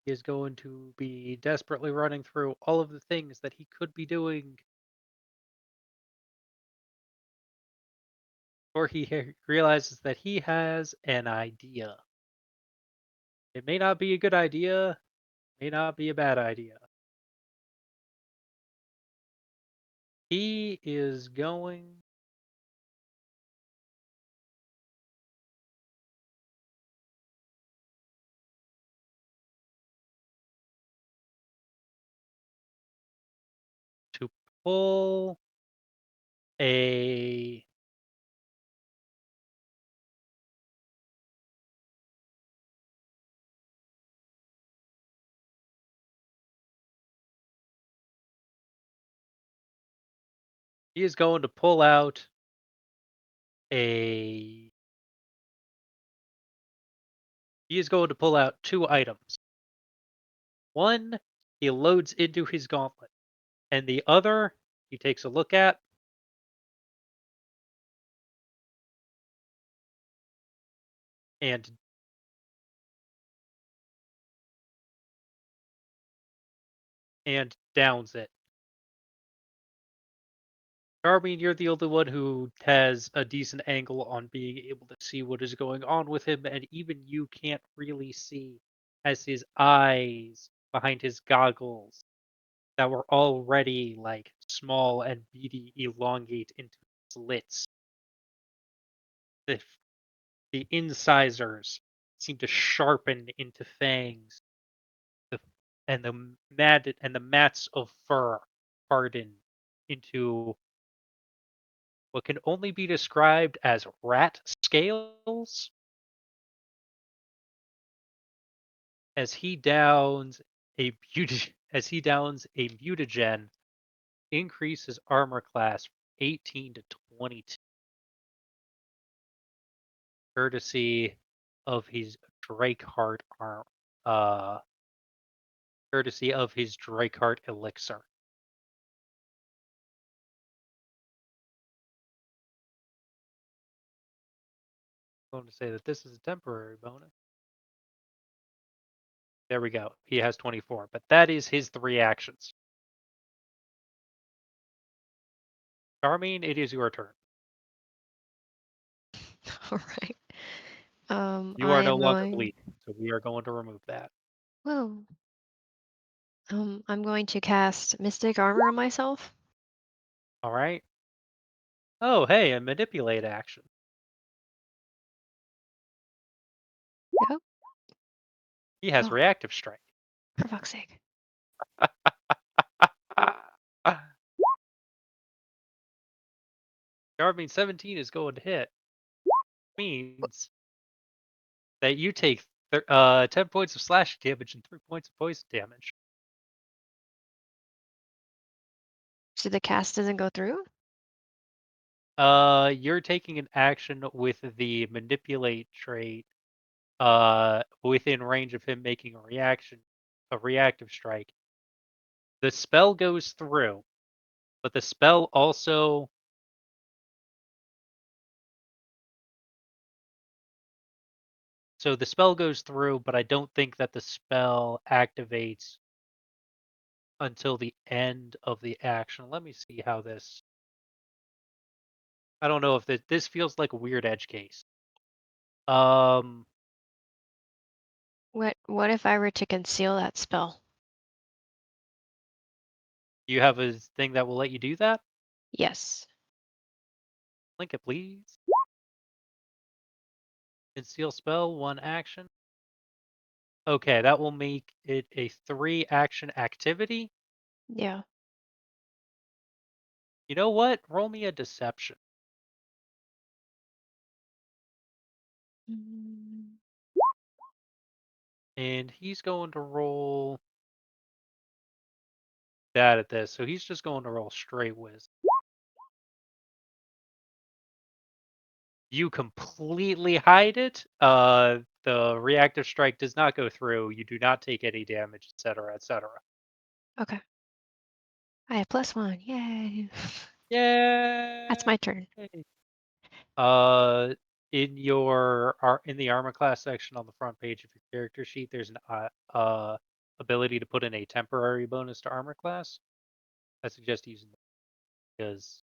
he is going to be desperately running through all of the things that he could be doing, or he realizes that he has an idea. It may not be a good idea, may not be a bad idea. He is going to pull a he is going to pull out a he is going to pull out two items. One he loads into his gauntlet, and the other he takes a look at and downs it. Darby, you're the only one who has a decent angle on being able to see what is going on with him, and even you can't really see as his eyes behind his goggles that were already like small and beady elongate into slits. The, the incisors seem to sharpen into fangs, the, and the mats of fur harden into what can only be described as rat scales as he downs a mutagen, increases armor class from 18 to 22, courtesy of his Drakeheart arm uh courtesy of his Drakeheart elixir. I'm going to say that this is a temporary bonus. There we go. He has 24, but that is his three actions. Charming, it is your turn. All right. You I are no am longer going. bleeding, so we are going to remove that. Whoa. I'm going to cast Mystic Armor on myself. All right. Oh, hey, a manipulate action. Yep. He has Oh, reactive strike. for fuck's sake. Charming 17 is going to hit. Means that you take 10 points of slashing damage and 3 points of poison damage. So the cast doesn't go through? You're taking an action with the manipulate trait within range of him making a reactive strike. The spell goes through, but the spell also so the spell goes through, but I don't think that the spell activates until the end of the action. Let me see how this. I don't know if this feels like a weird edge case. Um, What if I were to conceal that spell? you have a thing that will let you do that? Yes. Link it, please. Conceal spell, one action. Okay, that will make it a 3 action activity. Yeah. You know what? Roll me a deception. Mm, And he's going to roll bad at this, so he's just going to roll straight whiz. You completely hide it. The reactive strike does not go through. You do not take any damage, etc., etc. Okay. I have +1. Yay. That's Yeah. my turn. Uh, in the armor class section on the front page of your character sheet, there's an ability to put in a temporary bonus to armor class. I suggest using it because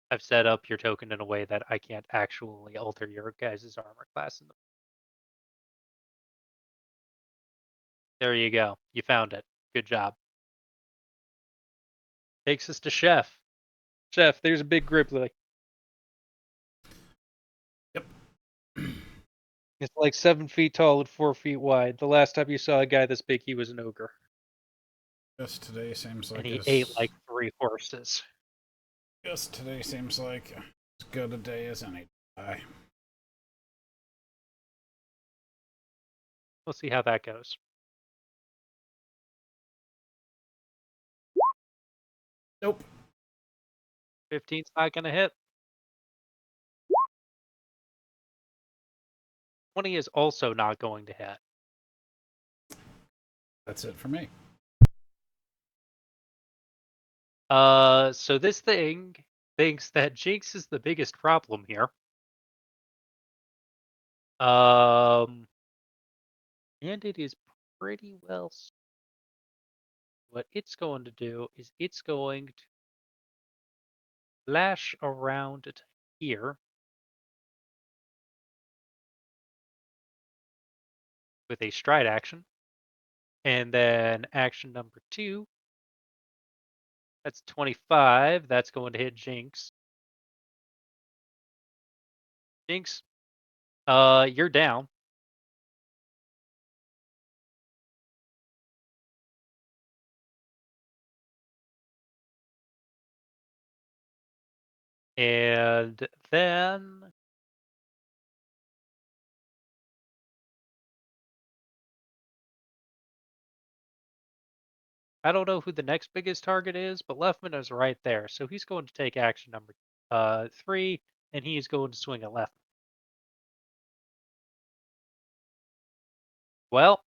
I've set up your token in a way that I can't actually alter your guys' armor class. There you go. You found it. Good job. Takes us to Chef. Chef, there's a big grippler. Yep. It's like 7 feet tall and 4 feet wide. The last time you saw a guy this big, he was an ogre. Just today seems And like he ate as like 3 horses. just today seems like as good a day as any. Bye. We'll see how that goes. Nope. 15's not going to hit. 20 is also not going to hit. That's it for me. So this thing thinks that Jinx is the biggest problem here. And it is pretty well. What it's going to do is it's going to lash around to here with a stride action. And then action number 2, that's 25. That's going to hit Jinx. Jinx, you're down. And then I don't know who the next biggest target is, but Leftman is right there. So he's going to take action number 3, and he's going to swing at Leftman. Well,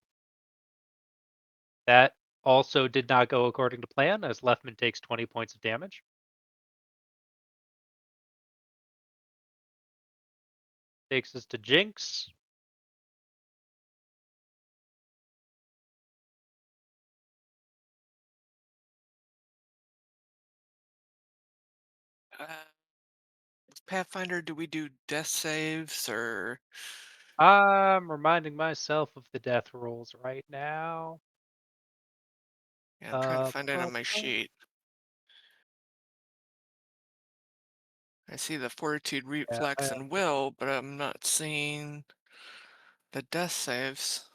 that also did not go according to plan, as Leftman takes 20 points of damage. Takes us to Jinx. Uh, Pathfinder, do we do death saves or? I'm reminding myself of the death rolls right now. Yeah, I'm trying to find it Bum, on my bum. sheet. I see the fortitude, Yeah, reflex, and will, but I'm not seeing. The death saves.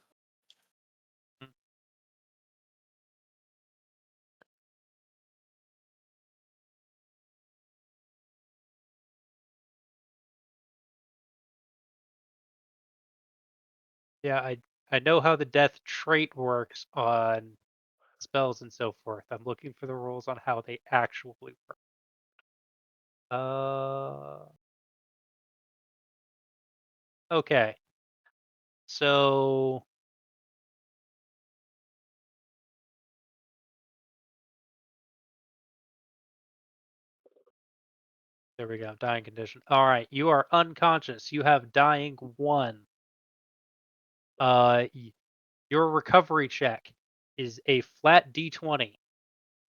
Yeah, I know how the death trait works on spells and so forth. I'm looking for the rules on how they actually work. Okay. So there we go. Dying condition. All right, you are unconscious. You have dying 1. Your recovery check is a flat d20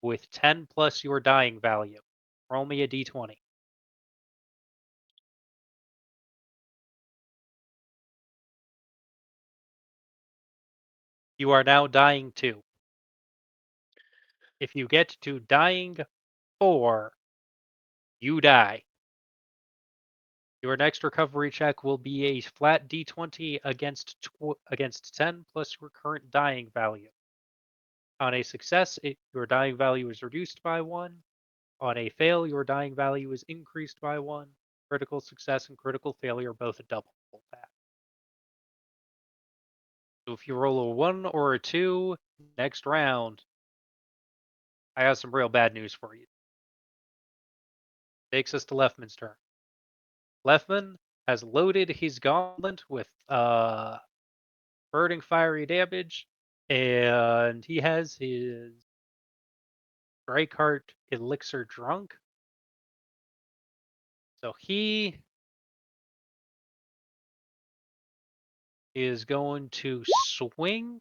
with 10 plus your dying value. Roll me a d20. You are now dying 2. If you get to dying 4, you die. Your next recovery check will be a flat d20 against 10 plus your current dying value. On a success, your dying value is reduced by 1. On a fail, your dying value is increased by 1. Critical success and critical failure both double that. So if you roll a 1 or a 2 next round, I have some real bad news for you. Takes us to Lefman's turn. Lefman has loaded his gauntlet with burning fiery damage, and he has his Dracart elixir drunk. So he is going to swing.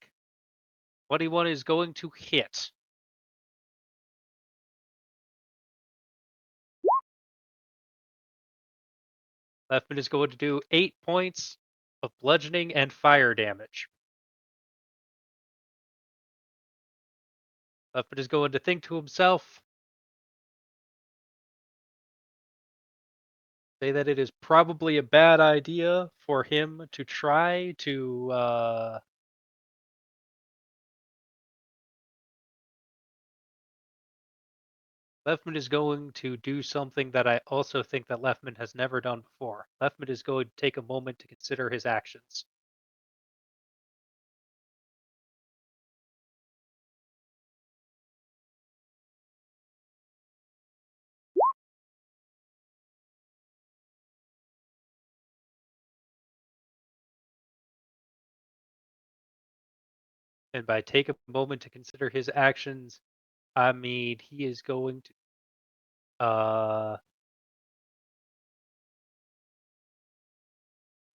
21 is going to hit. Leftman is going to do 8 points of bludgeoning and fire damage. Leftman is going to think to himself, say that it is probably a bad idea for him to try to Leftman is going to do something that I also think that Leftman has never done before. Leftman is going to take a moment to consider his actions. And by take a moment to consider his actions, I mean he is going to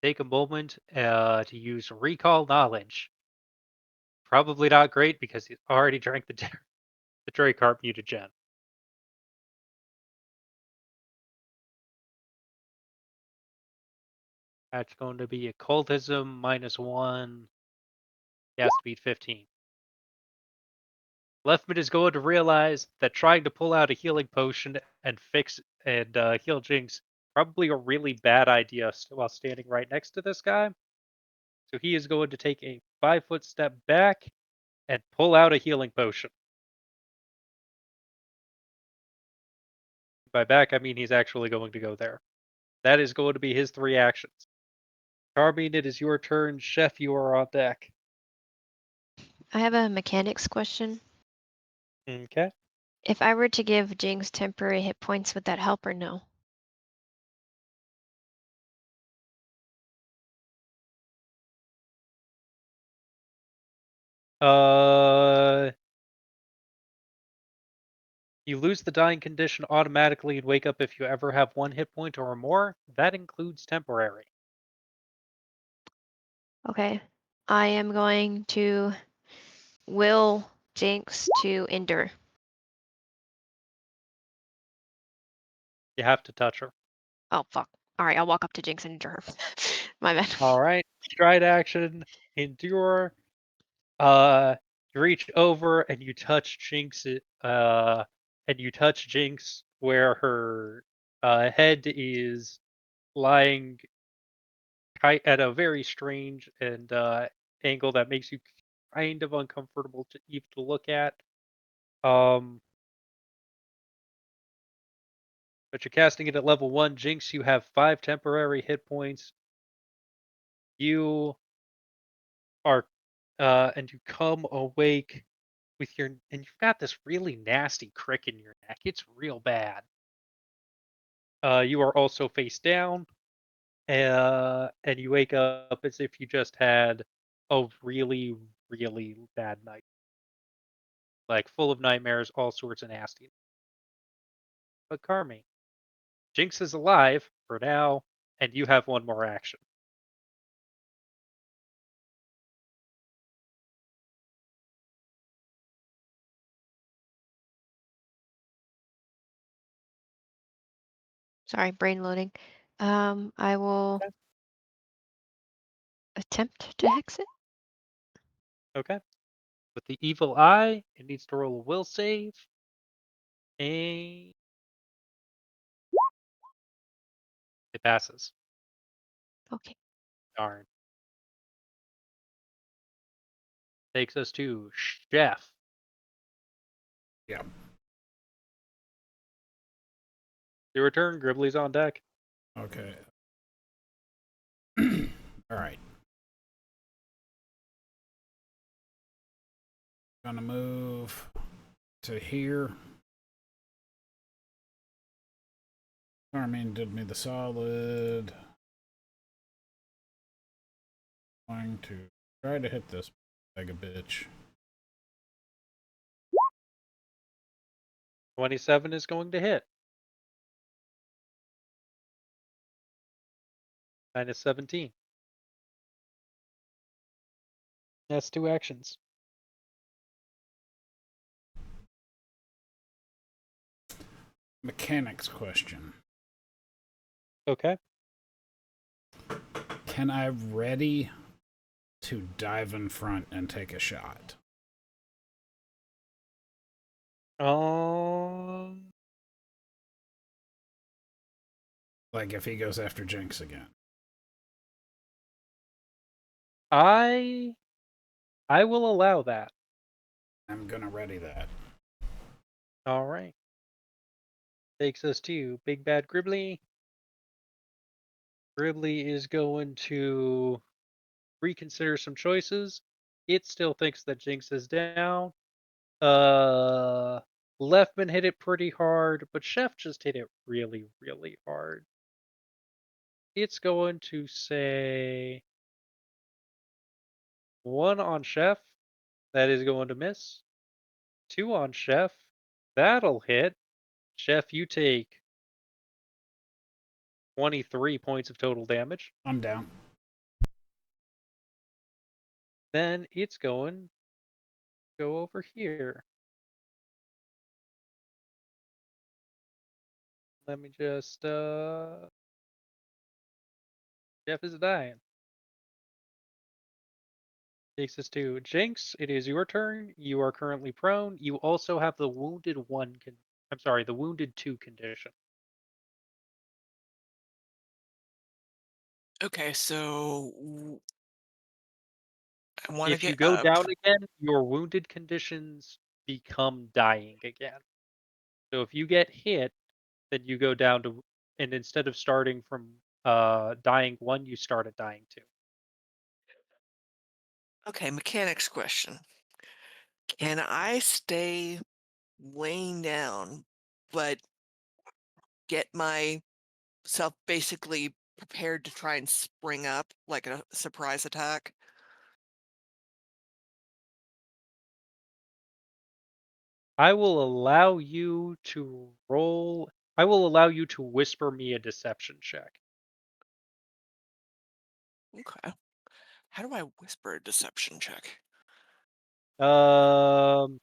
take a moment to use recall knowledge. Probably not great because he's already drank the Dracarp mutagen. That's going to be occultism -1. He has to beat 15. Leftman is going to realize that trying to pull out a healing potion and heal Jinx probably a really bad idea while standing right next to this guy. So he is going to take a 5-foot step back and pull out a healing potion. By back, I mean he's actually going to go there. That is going to be his 3 actions. Carmine, it is your turn. Chef, you are on deck. I have a mechanics question. Okay. If I were to give Jinx temporary hit points, would that help or no? You lose the dying condition automatically and wake up if you ever have 1 hit point or more. That includes temporary. Okay. I am going to will Jinx to endure. You have to touch her. Oh, fuck. All right, I'll walk up to Jinx and endure her. My bad. All right. Stride action, endure. You reach over and you touch Jinx where her head is lying at a very strange and angle that makes you kind of uncomfortable to even to look at. Um, but you're casting it at level 1. Jinx, you have 5 temporary hit points. You are and you come awake with your and you've got this really nasty crick in your neck. It's real bad. You are also face down, and you wake up as if you just had a really, really bad night, like full of nightmares, all sorts of nasty. But Carmi, Jinx is alive for now, and you have one more action. Sorry, brain loading. I will Okay. attempt to hex it. Okay. With the evil eye, it needs to roll a will save. And it passes. Okay. Darn. Takes us to Chef. Yeah. Your turn. Gribbly's on deck. Okay. All right. Gonna move to here. Carmine did me the solid. Going to try to hit this like a bitch. 27 is going to hit. Minus 17. That's 2 actions. Mechanics question. Okay. Can I ready to dive in front and take a shot? Um, Like if he goes after Jinx again. I will allow that. I'm gonna ready that. All right. Takes us to Big Bad Gribbly. Gribbly is going to reconsider some choices. It still thinks that Jinx is down. Uh, Leftman hit it pretty hard, but Chef just hit it really, really hard. It's going to say 1 on Chef. That is going to miss. 2 on Chef. That'll hit. Chef, you take 23 points of total damage. I'm down. Then it's going to go over here. Let me just Jeff is dying. Takes us to Jinx. It is your turn. You are currently prone. You also have the wounded 1 I'm sorry, the wounded 2 condition. Okay, so I want to If you get go up. down again, your wounded conditions become dying again. So if you get hit, then you go down to, and instead of starting from dying 1, you start at dying 2. Okay, mechanics question. Can I stay laying down, but get myself basically prepared to try and spring up like a surprise attack? I will allow you to roll. I will allow you to whisper me a deception check. Okay. How do I whisper a deception check? Um,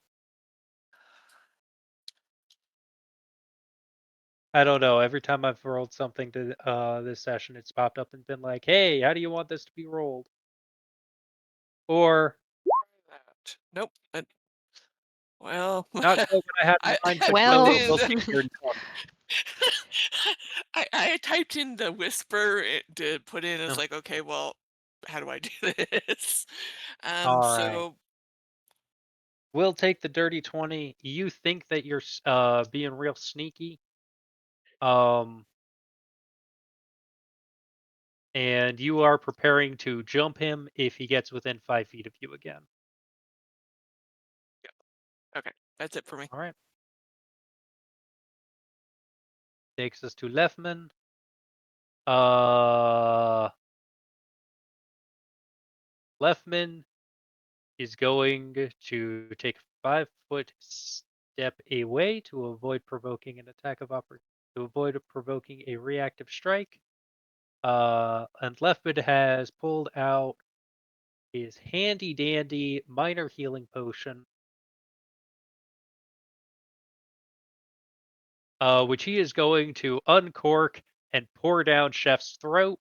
I don't know. Every time I've rolled something to this session, it's popped up and been like, "Hey, how do you want this to be rolled?" Or That. Nope. Well, not quite what I had in I mind, but I Well, we'll did. take your intelligence. I typed in the whisper to put in. It's No. like, okay, well, how do I do this? All right. So We'll take the dirty 20. You think that you're being real sneaky. Um, and you are preparing to jump him if he gets within 5 feet of you again. okay, that's it for me. All right. Takes us to Lefman. Lefman is going to take a 5-foot step away to avoid provoking an attack of to avoid provoking a reactive strike. And Lefman has pulled out his handy dandy minor healing potion, which he is going to uncork and pour down Chef's throat.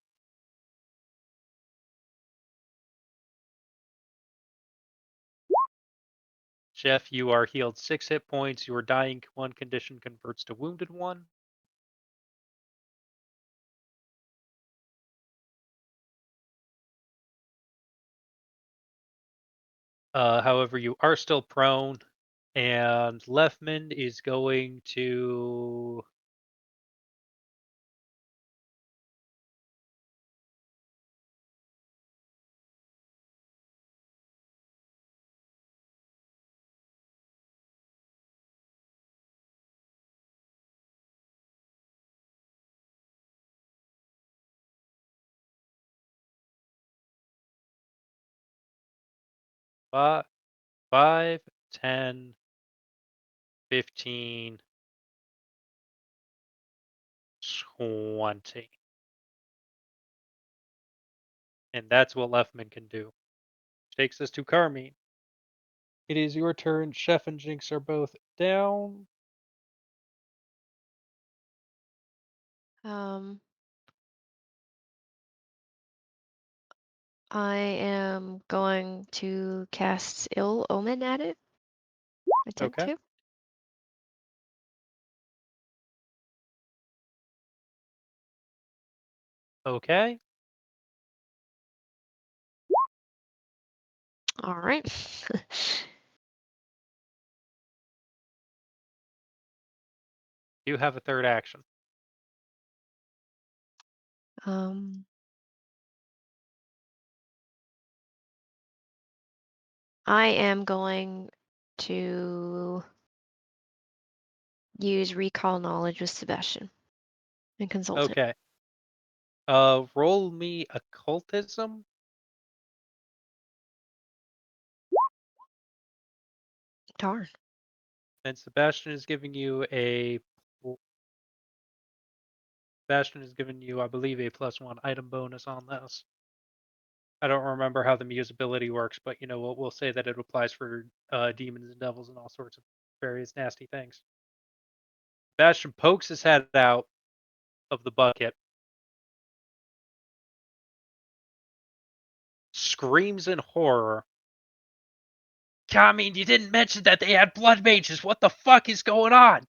Chef, you are healed 6 hit points. Your dying 1 condition converts to wounded 1. However, you are still prone, and Lefman is going to five, 5, 10, 15, 20. And that's what Lefman can do. Takes us to Carmine. It is your turn. Chef and Jinx are both down. I am going to cast Ill Omen at it. Attempt Okay. to. Okay. All right. You have a third action. I am going to use recall knowledge with Sebastian and consult him. Okay. Roll me occultism. Darn. And Sebastian is giving you, I believe, a +1 item bonus on this. I don't remember how the musability works, but we'll say that it applies for demons and devils and all sorts of various nasty things. Sebastian pokes his head out of the bucket, screams in horror. I mean, you didn't mention that they had blood mages. What the fuck is going on?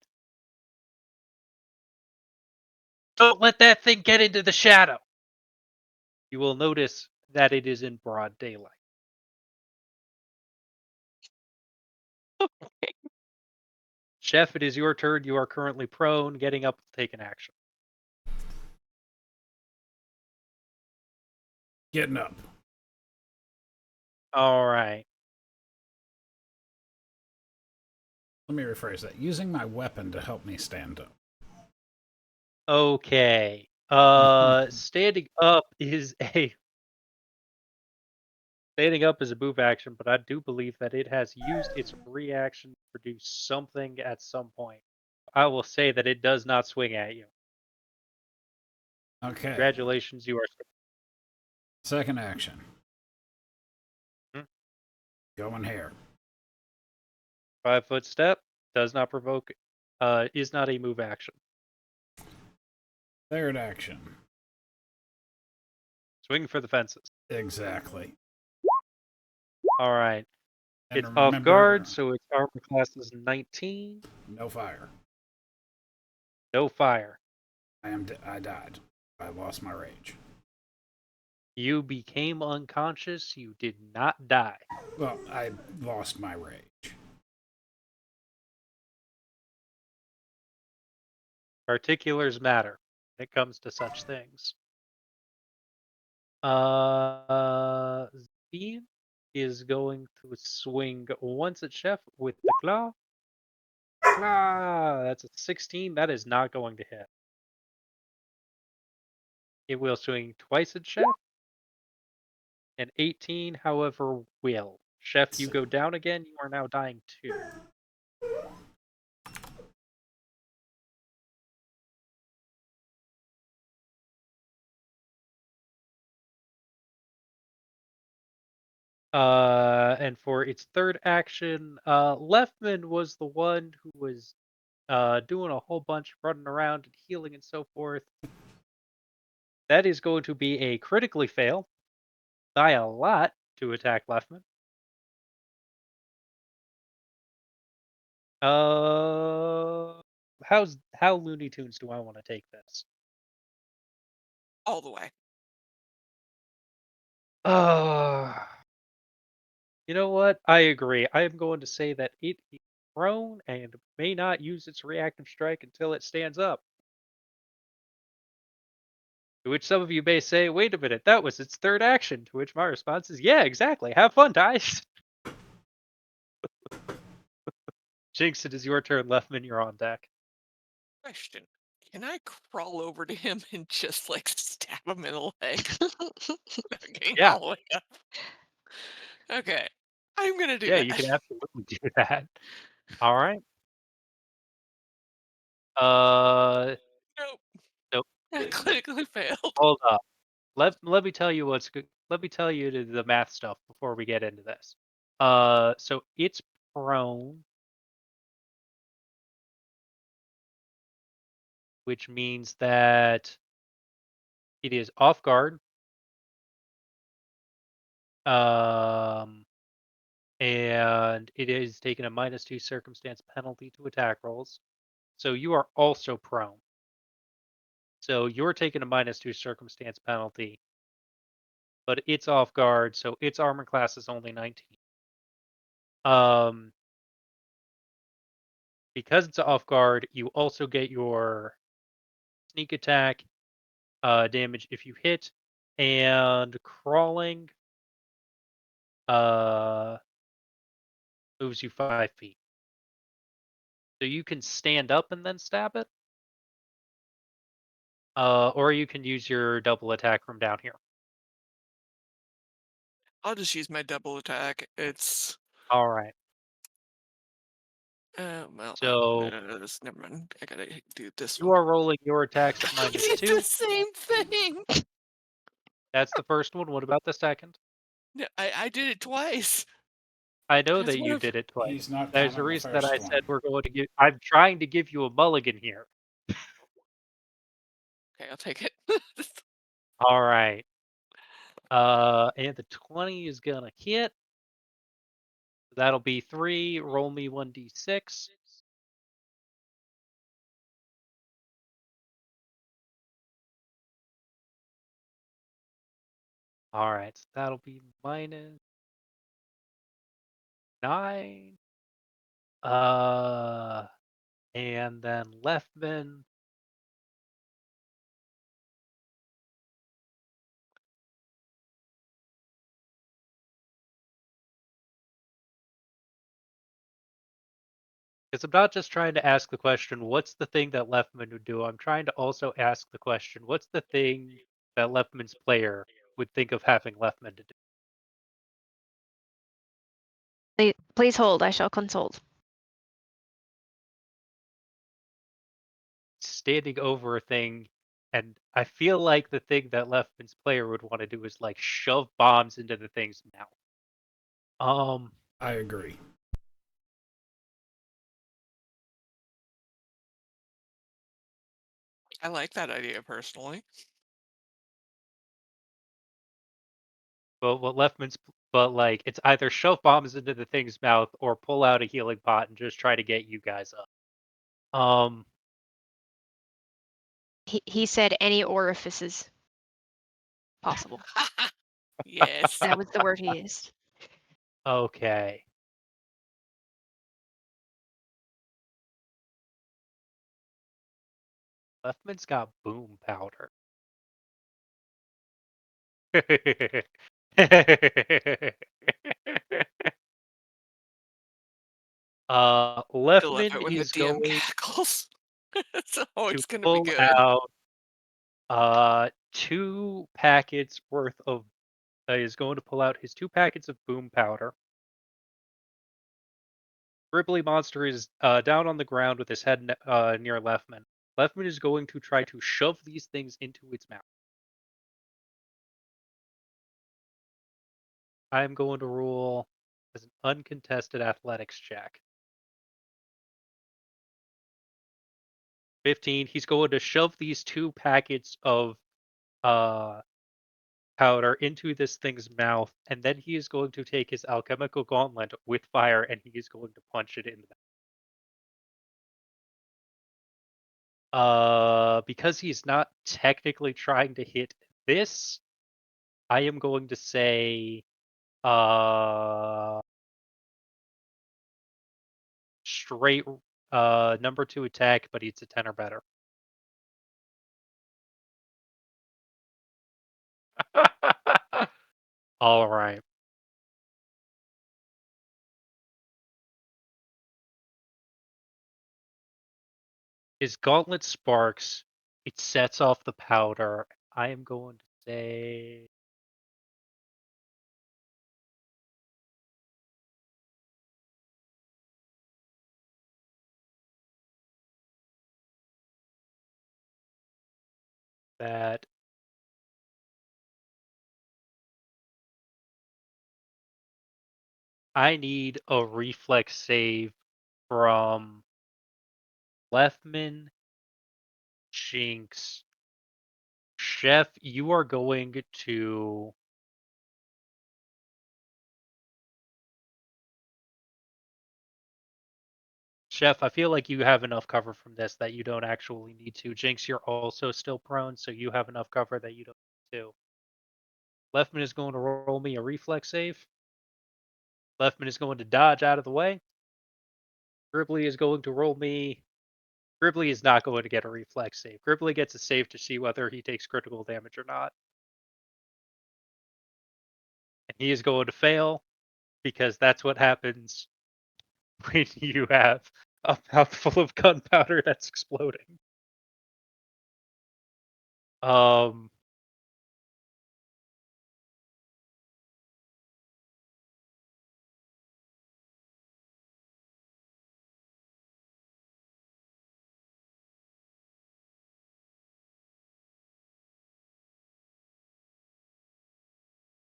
Don't let that thing get into the shadow. You will notice that it is in broad daylight. Chef, it is your turn. You are currently prone. Getting up will take an action. Getting up. All right. Let me rephrase that. Using my weapon to help me stand up. Okay. Standing up is a move action, but I do believe that it has used its reaction to produce something at some point. I will say that it does not swing at you. Okay. Congratulations, you are. Second action. Hmm? Going here. 5-foot step does not provoke. Is not a move action. Third action. Swing for the fences. Exactly. All right. And It's off remember, guard, so its armor class is 19. no fire. No fire. I died. I lost my rage. You became unconscious. You did not die. Well, I lost my rage. Particulars matter when it comes to such things. Zine is going to swing once at Chef with the claw. That's a 16. That is not going to hit. It will swing twice at Chef. An 18, however, will. Chef, you go down again. You are now dying 2. And for its third action, Leftman was the one who was doing a whole bunch of running around and healing and so forth. That is going to be a critically fail by a lot to attack Leftman. How Looney Tunes do I want to take this? All the way. You know what? I agree. I am going to say that it is prone and may not use its reactive strike until it stands up. To which some of you may say, wait a minute, that was its third action. To which my response is, yeah, exactly. Have fun, guys. Jinx, it is your turn. Leftman, you're on deck. Question. Can I crawl over to him and just like stab him in the leg? Without getting Yeah. all the way up. Okay. I'm gonna do Yeah, that. you can absolutely do that. All right. Uh, Nope. nope. I clinically failed. Hold up. Let me tell you what's good. Let me tell you the math stuff before we get into this. So it's prone, which means that it is off guard. Um, and it is taking a -2 circumstance penalty to attack rolls. So you are also prone. So you're taking a -2 circumstance penalty, but it's off guard, so its armor class is only 19. Um, because it's off guard, you also get your sneak attack damage if you hit, and crawling uh moves you 5 feet. So you can stand up and then stab it, or you can use your double attack from down here. I'll just use my double attack. It's All right. well, So never mind. I gotta do this you one. are rolling your attacks at I did the -2. same thing. That's the first one. What about the second? No, I did it twice. I know That's that one you of. did it twice. He's not There's a counting the reason that I first said one. we're going to give. I'm trying to give you a mulligan here. Okay, I'll take it. All right. And the 20 is gonna hit. That'll be 3. Roll me 1d6. All right, so that'll be -9. Uh, and then Leftman. Because I'm not just trying to ask the question, what's the thing that Leftman would do? I'm trying to also ask the question, what's the thing that Leftman's player would think of having Leftman to do? Please hold. I shall consult. Standing over a thing, and I feel like the thing that Leftman's player would want to do is like shove bombs into the thing's mouth. I agree. I like that idea personally. But what Leftman's, but like it's either shove bombs into the thing's mouth or pull out a healing pot and just try to get you guys up. He said any orifices possible. Yes. That was the word he used. Okay. Lefman's got boom powder. I love Lefman it when the is DM going cackles. It's to always gonna be pull good. out 2 packets worth of is going to pull out his 2 packets of boom powder. Gribbly monster is down on the ground with his head near Lefman. Lefman is going to try to shove these things into its mouth. I am going to roll as an uncontested athletics check. 15. He's going to shove these 2 packets of uh, powder into this thing's mouth, and then he is going to take his alchemical gauntlet with fire and he is going to punch it in the mouth. Because he's not technically trying to hit this, I am going to say straight number 2 attack, but it's a 10 or better. All right. His gauntlet sparks. It sets off the powder. I am going to say that I need a reflex save from Lefman, Jinx, Chef. You are going to Chef, I feel like you have enough cover from this that you don't actually need to. Jinx, you're also still prone, so you have enough cover that you don't need to. Leftman is going to roll me a reflex save. Leftman is going to dodge out of the way. Gribbly is going to roll me. Gribbly is not going to get a reflex save. Gribbly gets a save to see whether he takes critical damage or not. And he is going to fail because that's what happens when you have a mouthful of gunpowder that's exploding. Um,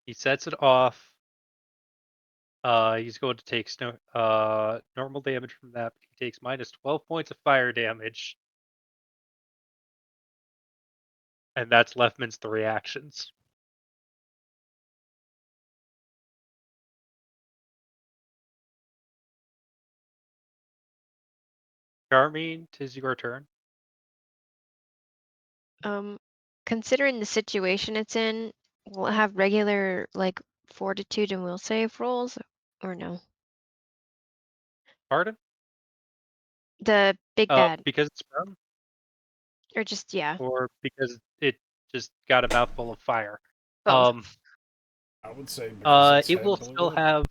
he sets it off. He's going to take normal damage from that. He takes minus 12 points of fire damage. And that's Lefman's 3 actions. Charmine, 'tis your turn. Considering the situation it's in, will it have regular like fortitude and will save rolls or no? Pardon? The big bad Because it's prone, or just yeah, or because it just got a mouthful of fire? both. I would say because its It head will blew still up. have.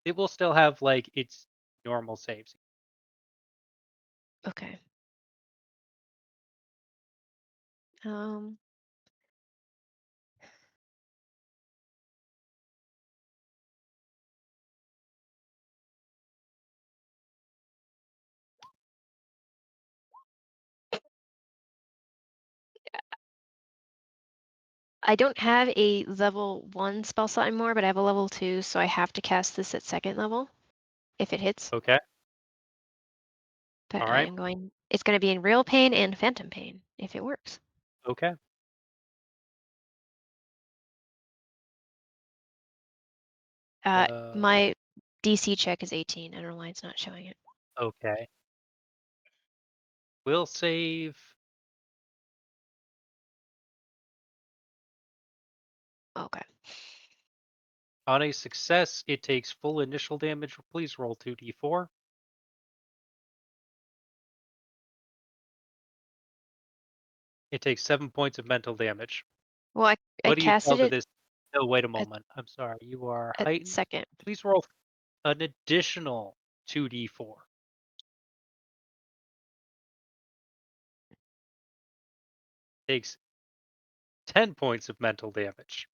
It will still have like its normal saves. Okay. Um. I don't have a level 1 spell slot anymore, but I have a level 2, so I have to cast this at 2nd level if it hits. Okay. But All I right. am going. It's going to be in real pain and phantom pain if it works. Okay. My DC check is 18. I don't know why it's not showing it. Okay. Will save. Okay. On a success, it takes full initial damage. Please roll 2d4. It takes 7 points of mental damage. Well, I What do you tell casted to it this? Oh, wait a at, moment. I'm sorry. You are at heightened. second. Please roll an additional 2d4. Takes 10 points of mental damage.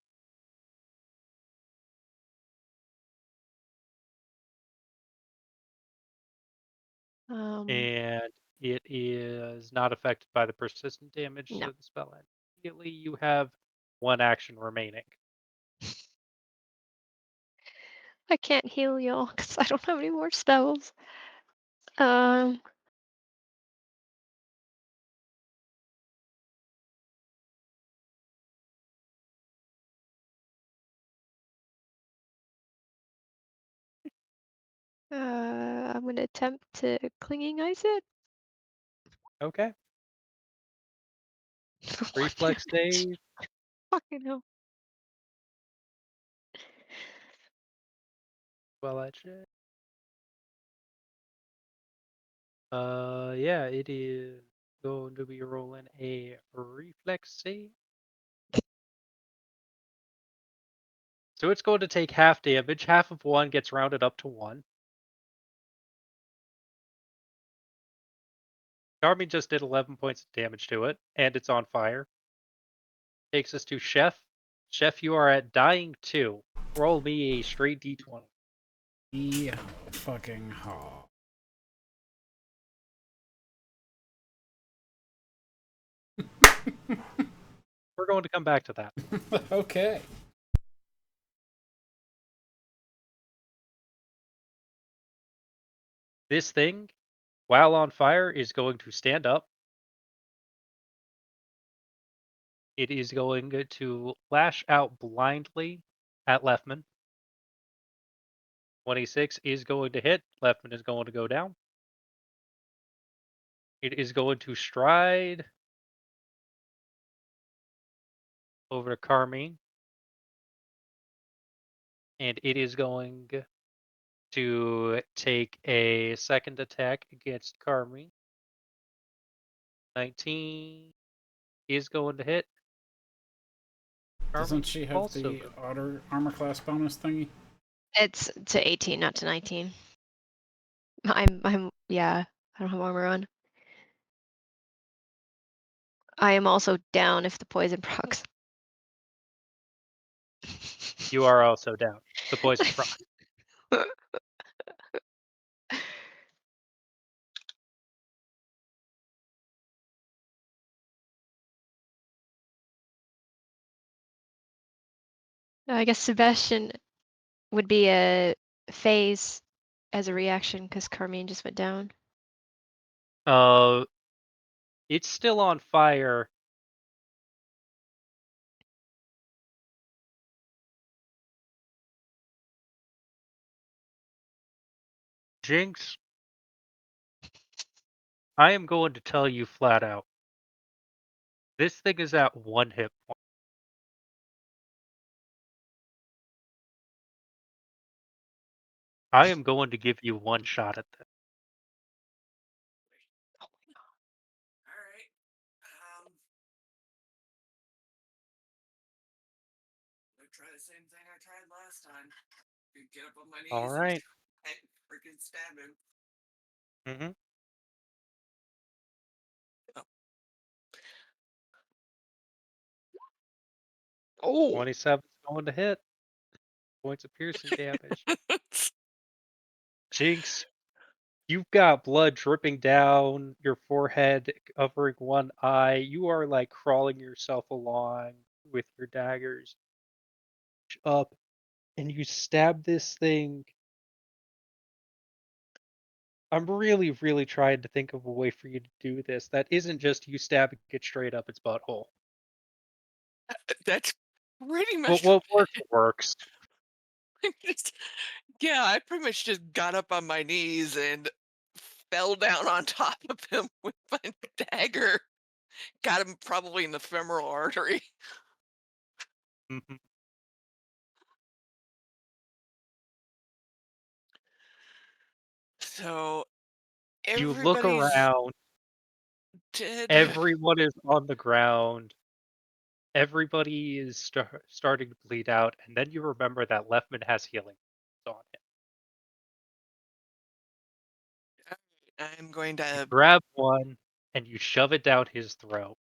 And it is not affected by the persistent damage, No. so the spell ends immediately. You have 1 action remaining. I can't heal y'all because I don't have any more spells. Um. I'm gonna attempt to clinging ice it. Okay. What Reflex damage? save. Fucking hell. Well, I check. Yeah, it is going to be rolling a reflex save. So it's going to take half damage. Half of 1 gets rounded up to 1. Carmi just did 11 points of damage to it, and it's on fire. Takes us to Chef. Chef, you are at dying 2. Roll me a straight d20. Fucking hell. We're going to come back to that. Okay. This thing, while on fire, is going to stand up. It is going to lash out blindly at Leftman. 26 is going to hit. Leftman is going to go down. It is going to stride over to Carmine. And it is going to take a second attack against Carmine. 19 is going to hit. Doesn't Carmine she have also the go. armor class bonus thingy? It's to 18, not to 19. Yeah, I don't have armor on. I am also down if the poison procs. You are also down. The poison proc. I guess Sebastian would be a phase as a reaction because Carmine just went down. Uh, it's still on fire. Jinx, I am going to tell you flat out. This thing is at 1 hit point. I am going to give you 1 shot at this. All right. I'm gonna try the same thing I tried last time. Get up on my knees All right. and freaking stab him. Mm-hmm. Oh. 27 is going to hit. Points of piercing damage. Jinx, you've got blood dripping down your forehead, covering 1 eye. You are like crawling yourself along with your daggers up, and you stab this thing. I'm really, really trying to think of a way for you to do this that isn't just you stabbing it straight up its butthole. That's pretty What much what works works. just, yeah, I pretty much just got up on my knees and fell down on top of him with my dagger. Got him probably in the femoral artery. Mhm. So You look everybody's around, dead. everyone is on the ground, everybody is starting to bleed out, and then you remember that Lefman has healing on him. I'm going You to. grab one and you shove it down his throat.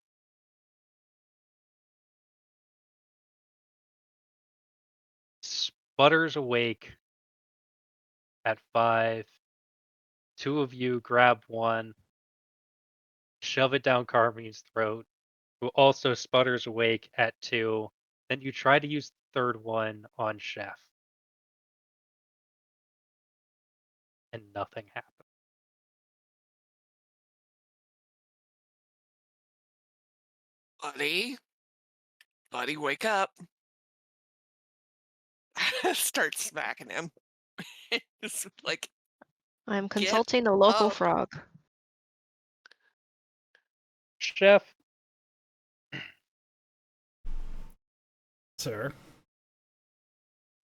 Sputters awake at 5. Two of you grab one, shove it down Carmine's throat, who also sputters awake at 2. Then you try to use the third one on Chef, and nothing happens. Buddy, buddy, wake up. Start smacking him. It's like, I'm get consulting the local up. frog. Chef, Sir.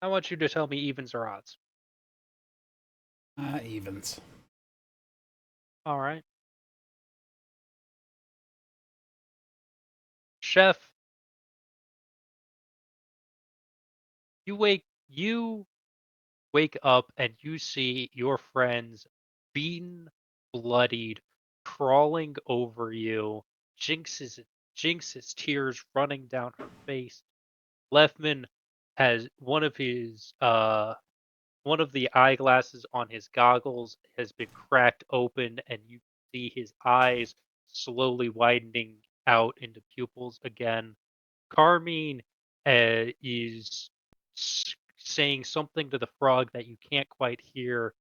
I want you to tell me evens or odds. Evens. All right. Chef, you wake up and you see your friends beaten, bloodied, crawling over you. Jinx's Jinx's tears running down her face. Lefman has one of the eyeglasses on his goggles has been cracked open, and you see his eyes slowly widening out into pupils again. Carmine is saying something to the frog that you can't quite hear,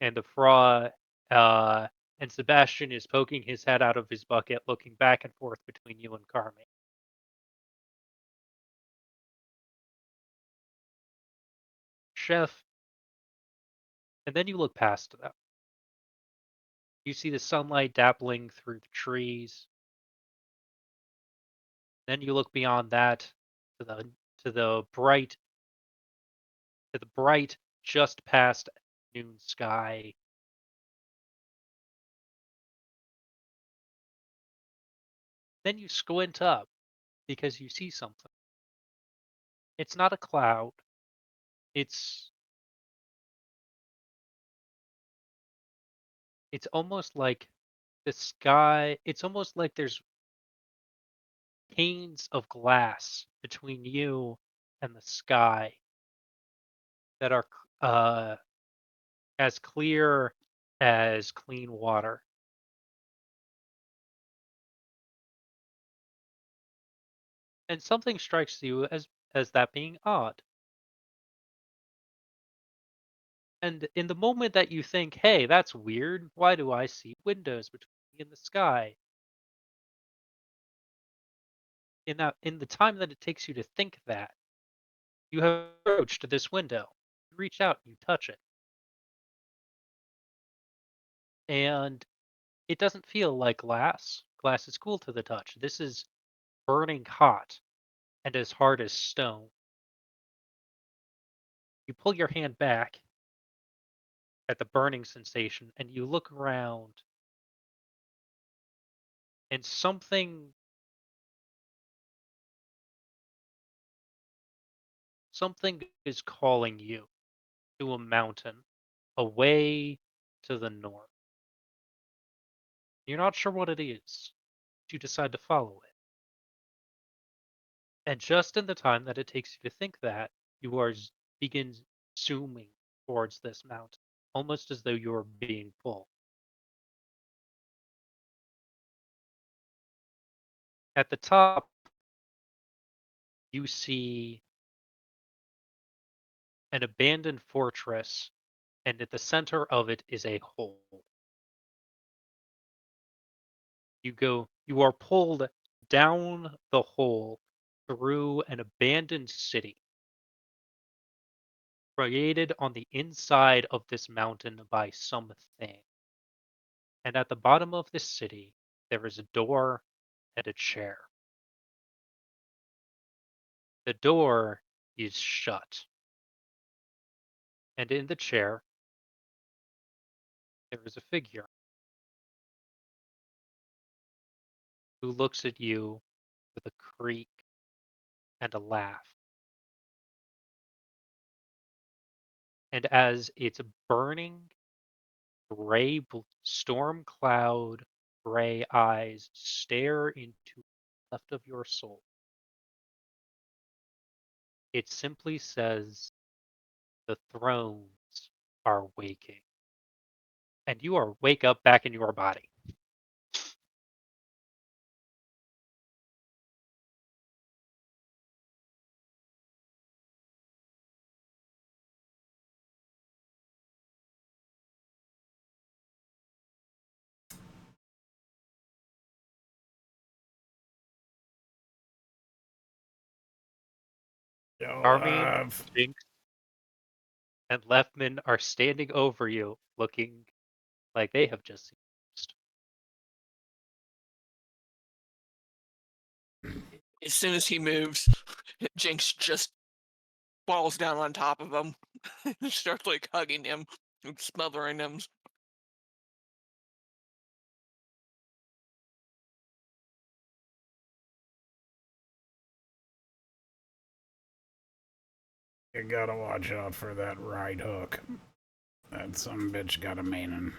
and the frog uh, and Sebastian is poking his head out of his bucket, looking back and forth between you and Carmine. Chef, and then you look past them. You see the sunlight dappling through the trees. Then you look beyond that to to the bright to the bright just past noon sky. Then you squint up because you see something. It's not a cloud. It's it's almost like the sky. It's almost like there's panes of glass between you and the sky that are as clear as clean water. And something strikes you as that being odd. And in the moment that you think, "Hey, that's weird. Why do I see windows between me and the sky?" In the time that it takes you to think that, you have approached this window. You reach out, you touch it, and it doesn't feel like glass. Glass is cool to the touch. This is burning hot and as hard as stone. You pull your hand back at the burning sensation and you look around, and something is calling you to a mountain away to the north. You're not sure what it is. You decide to follow it. And just in the time that it takes you to think that, you are begin zooming towards this mountain, almost as though you're being pulled. At the top, you see an abandoned fortress, and at the center of it is a hole. You are pulled down the hole through an abandoned city created on the inside of this mountain by something. And at the bottom of this city, there is a door and a chair. The door is shut, and in the chair there is a figure who looks at you with a creak and a laugh. And as its burning gray storm cloud gray eyes stare into the left of your soul, it simply says, "The thrones are waking." And you are wake up back in your body. Y'all Armin, have Jinx, and Leftman are standing over you, looking like they have just seen ghost. As soon as he moves, Jinx just falls down on top of him and starts like hugging him and smothering him. you gotta watch out for that right hook. That some bitch got a meaning.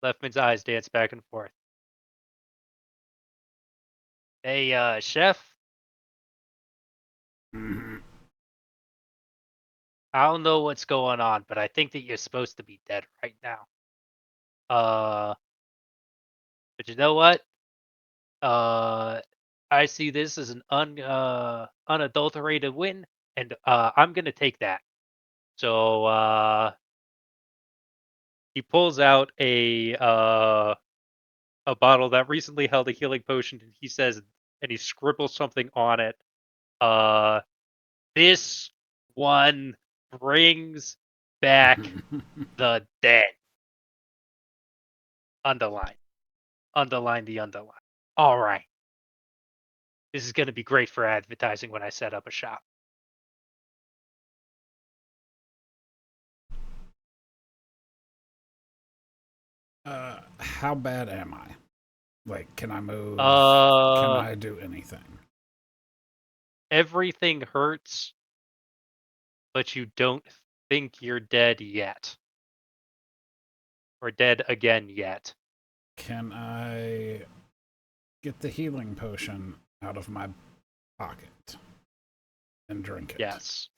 Leftman's eyes dance back and forth. Hey, chef, Mm-hmm. I don't know what's going on, but I think that you're supposed to be dead right now. But you know what? I see this as an unadulterated win, and I'm gonna take that. So he pulls out a bottle that recently held a healing potion, and he says, and he scribbles something on it. Uh, this one brings back the dead. Underline, underline the underline. All right, this is gonna be great for advertising when I set up a shop. How bad am I? Like, can I move? Can I do anything? Everything hurts, but you don't think you're dead yet. Or dead again yet. Can I get the healing potion out of my pocket and drink it? Yes.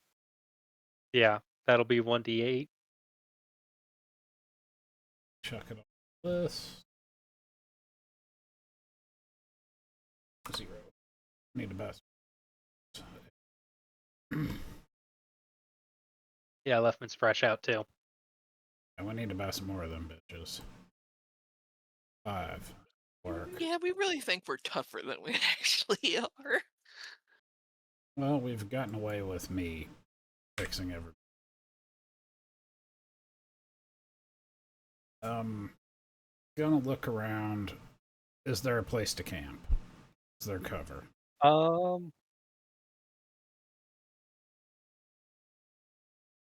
Yeah, that'll be 1d8. Chuck it on this. 0. Need the best. Yeah, Leftman's fresh out too. And we need to buy some more of them bitches. 5. Work. Yeah, we really think we're tougher than we actually are. Well, we've gotten away with me fixing everything. Gonna look around. Is there a place to camp? Is there cover?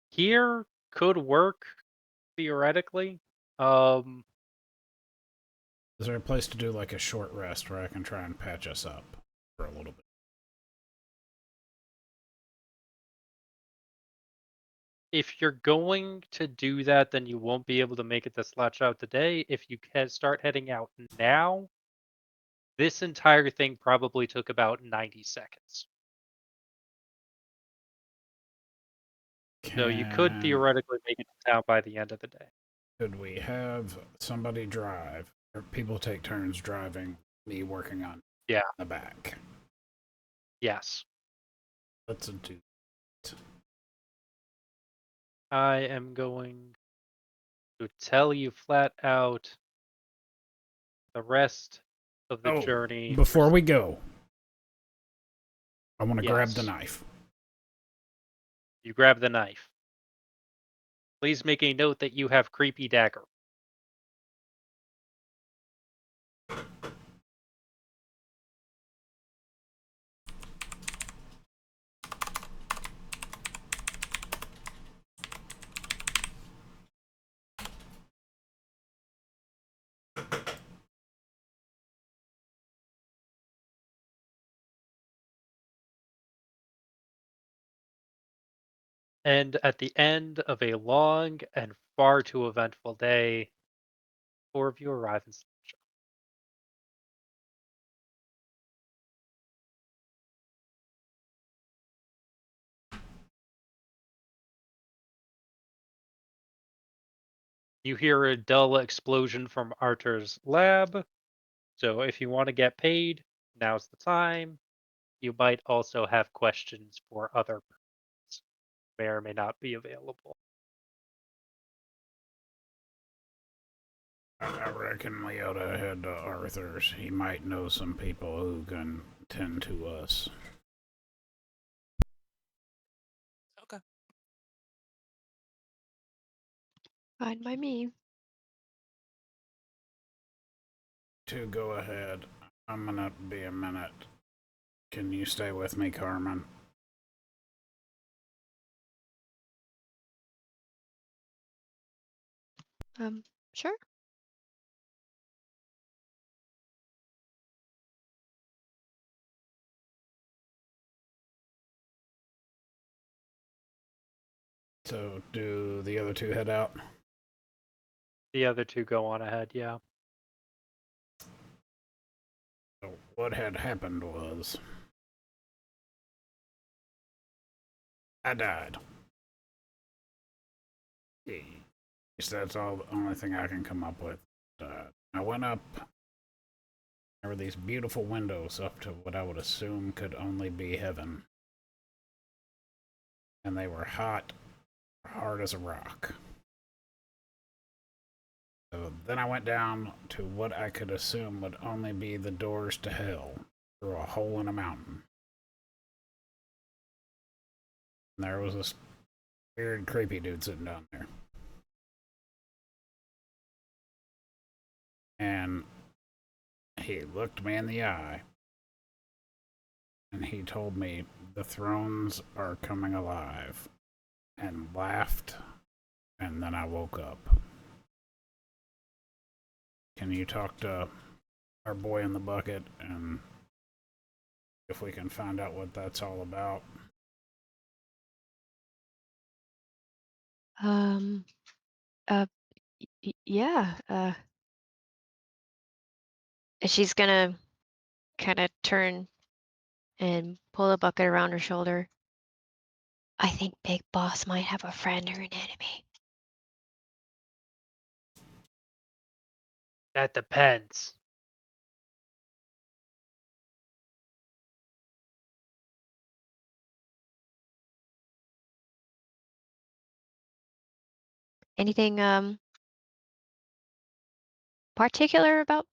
Here could work theoretically. Is there a place to do like a short rest where I can try and patch us up for a little bit? If you're going to do that, then you won't be able to make it to Slouch Out today. If you can start heading out now, this entire thing probably took about 90 seconds. So you could theoretically make it to town by the end of the day. Could we have somebody drive, or people take turns driving, me working on the back? Yes. Let's do it. I am going to tell you flat out the rest of the journey. Before we go, I want to grab the Yes. knife. You grab the knife. Please make a note that you have creepy dagger. And at the end of a long and far too eventful day, 4 of you arrive in Slasher. You hear a dull explosion from Arthur's lab. So if you want to get paid, now's the time. You might also have questions for other persons who may or may not be available. I reckon we ought to head to Arthur's. He might know some people who can tend to us. Okay. Fine by me. To go ahead. I'm gonna be a minute. Can you stay with me, Carmen? Sure. So, do the other two head out? The other two go on ahead, yeah. So what had happened was I died. That's all the only thing I can come up with. I went up. There were these beautiful windows up to what I would assume could only be heaven. And they were hot, hard as a rock. So then I went down to what I could assume would only be the doors to hell through a hole in a mountain. And there was this weird, creepy dude sitting down there. And he looked me in the eye. And he told me the thrones are coming alive. And laughed. And then I woke up. Can you talk to our boy in the bucket and if we can find out what that's all about? Um. Uh. Yeah. She's gonna kind of turn and pull the bucket around her shoulder. I think Big Boss might have a friend or an enemy. That depends. Anything particular about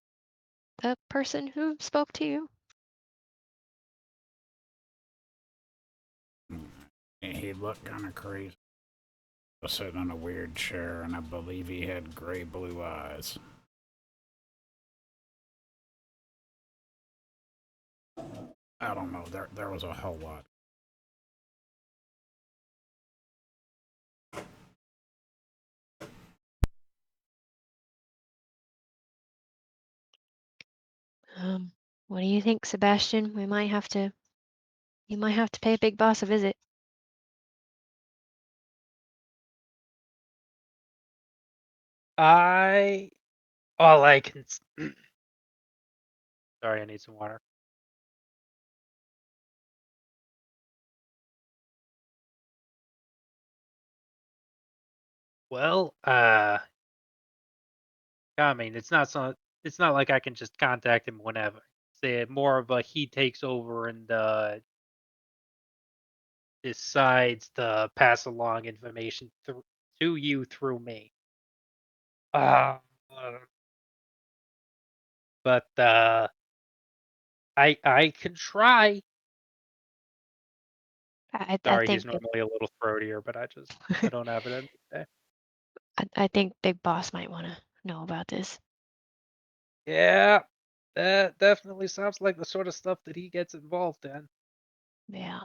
the person who spoke to you? He looked kind of crazy. Was sitting on a weird chair, and I believe he had gray blue eyes. I don't know. There was a whole lot. What do you think, Sebastian? You might have to pay Big Boss a visit. I all I can sorry, I need some water. Well, I mean, it's not like I can just contact him whenever. Say more of a he takes over and decides to pass along information to you through me. Uh, but I can try. I Sorry, he's think normally a little throatier, but I don't have it in today. I think Big Boss might want to know about this. Yeah, that definitely sounds like the sort of stuff that he gets involved in. Yeah.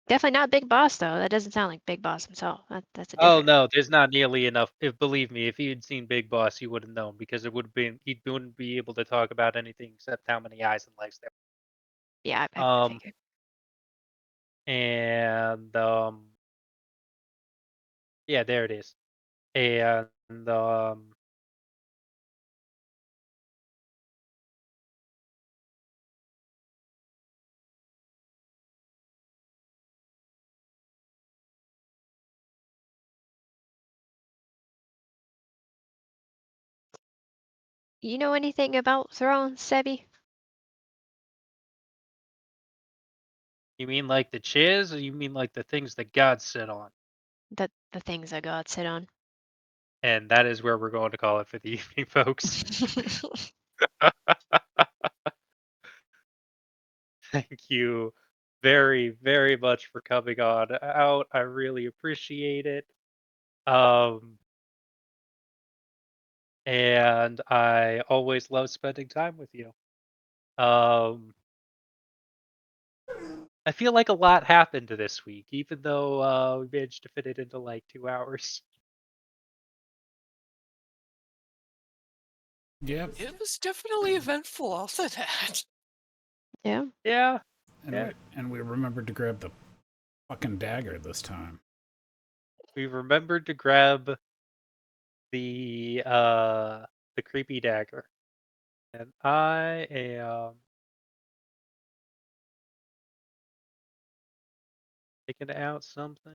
Definitely not Big Boss though. That doesn't sound like Big Boss himself. That's a Oh different. no, there's not nearly enough. If believe me, if he had seen Big Boss, he would have known because it would have been he wouldn't be able to talk about anything except how many eyes and legs there. Yeah, I Um, figured. and Yeah, there it is. And You know anything about thrones, Sebby? you mean like the chairs, or you mean like the things that God sit on? The things that God sit on. And that is where we're going to call it for the evening, folks. Thank you very, very much for coming on out. I really appreciate it. Um, and I always love spending time with you. I feel like a lot happened this week, even though we managed to fit it into like 2 hours. Yep. It was definitely eventful, I'll say that. Yeah. Yeah, And yeah. we remembered to grab the fucking dagger this time. We remembered to grab the creepy dagger. And I am taking out something.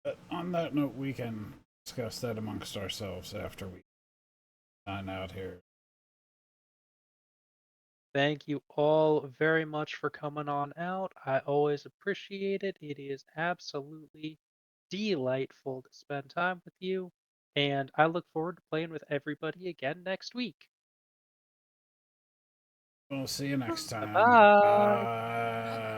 But on that note, we can discuss that amongst ourselves after we sign out here. Thank you all very much for coming on out. I always appreciate it. It is absolutely delightful to spend time with you. And I look forward to playing with everybody again next week. We'll see you next time. Bye. Bye.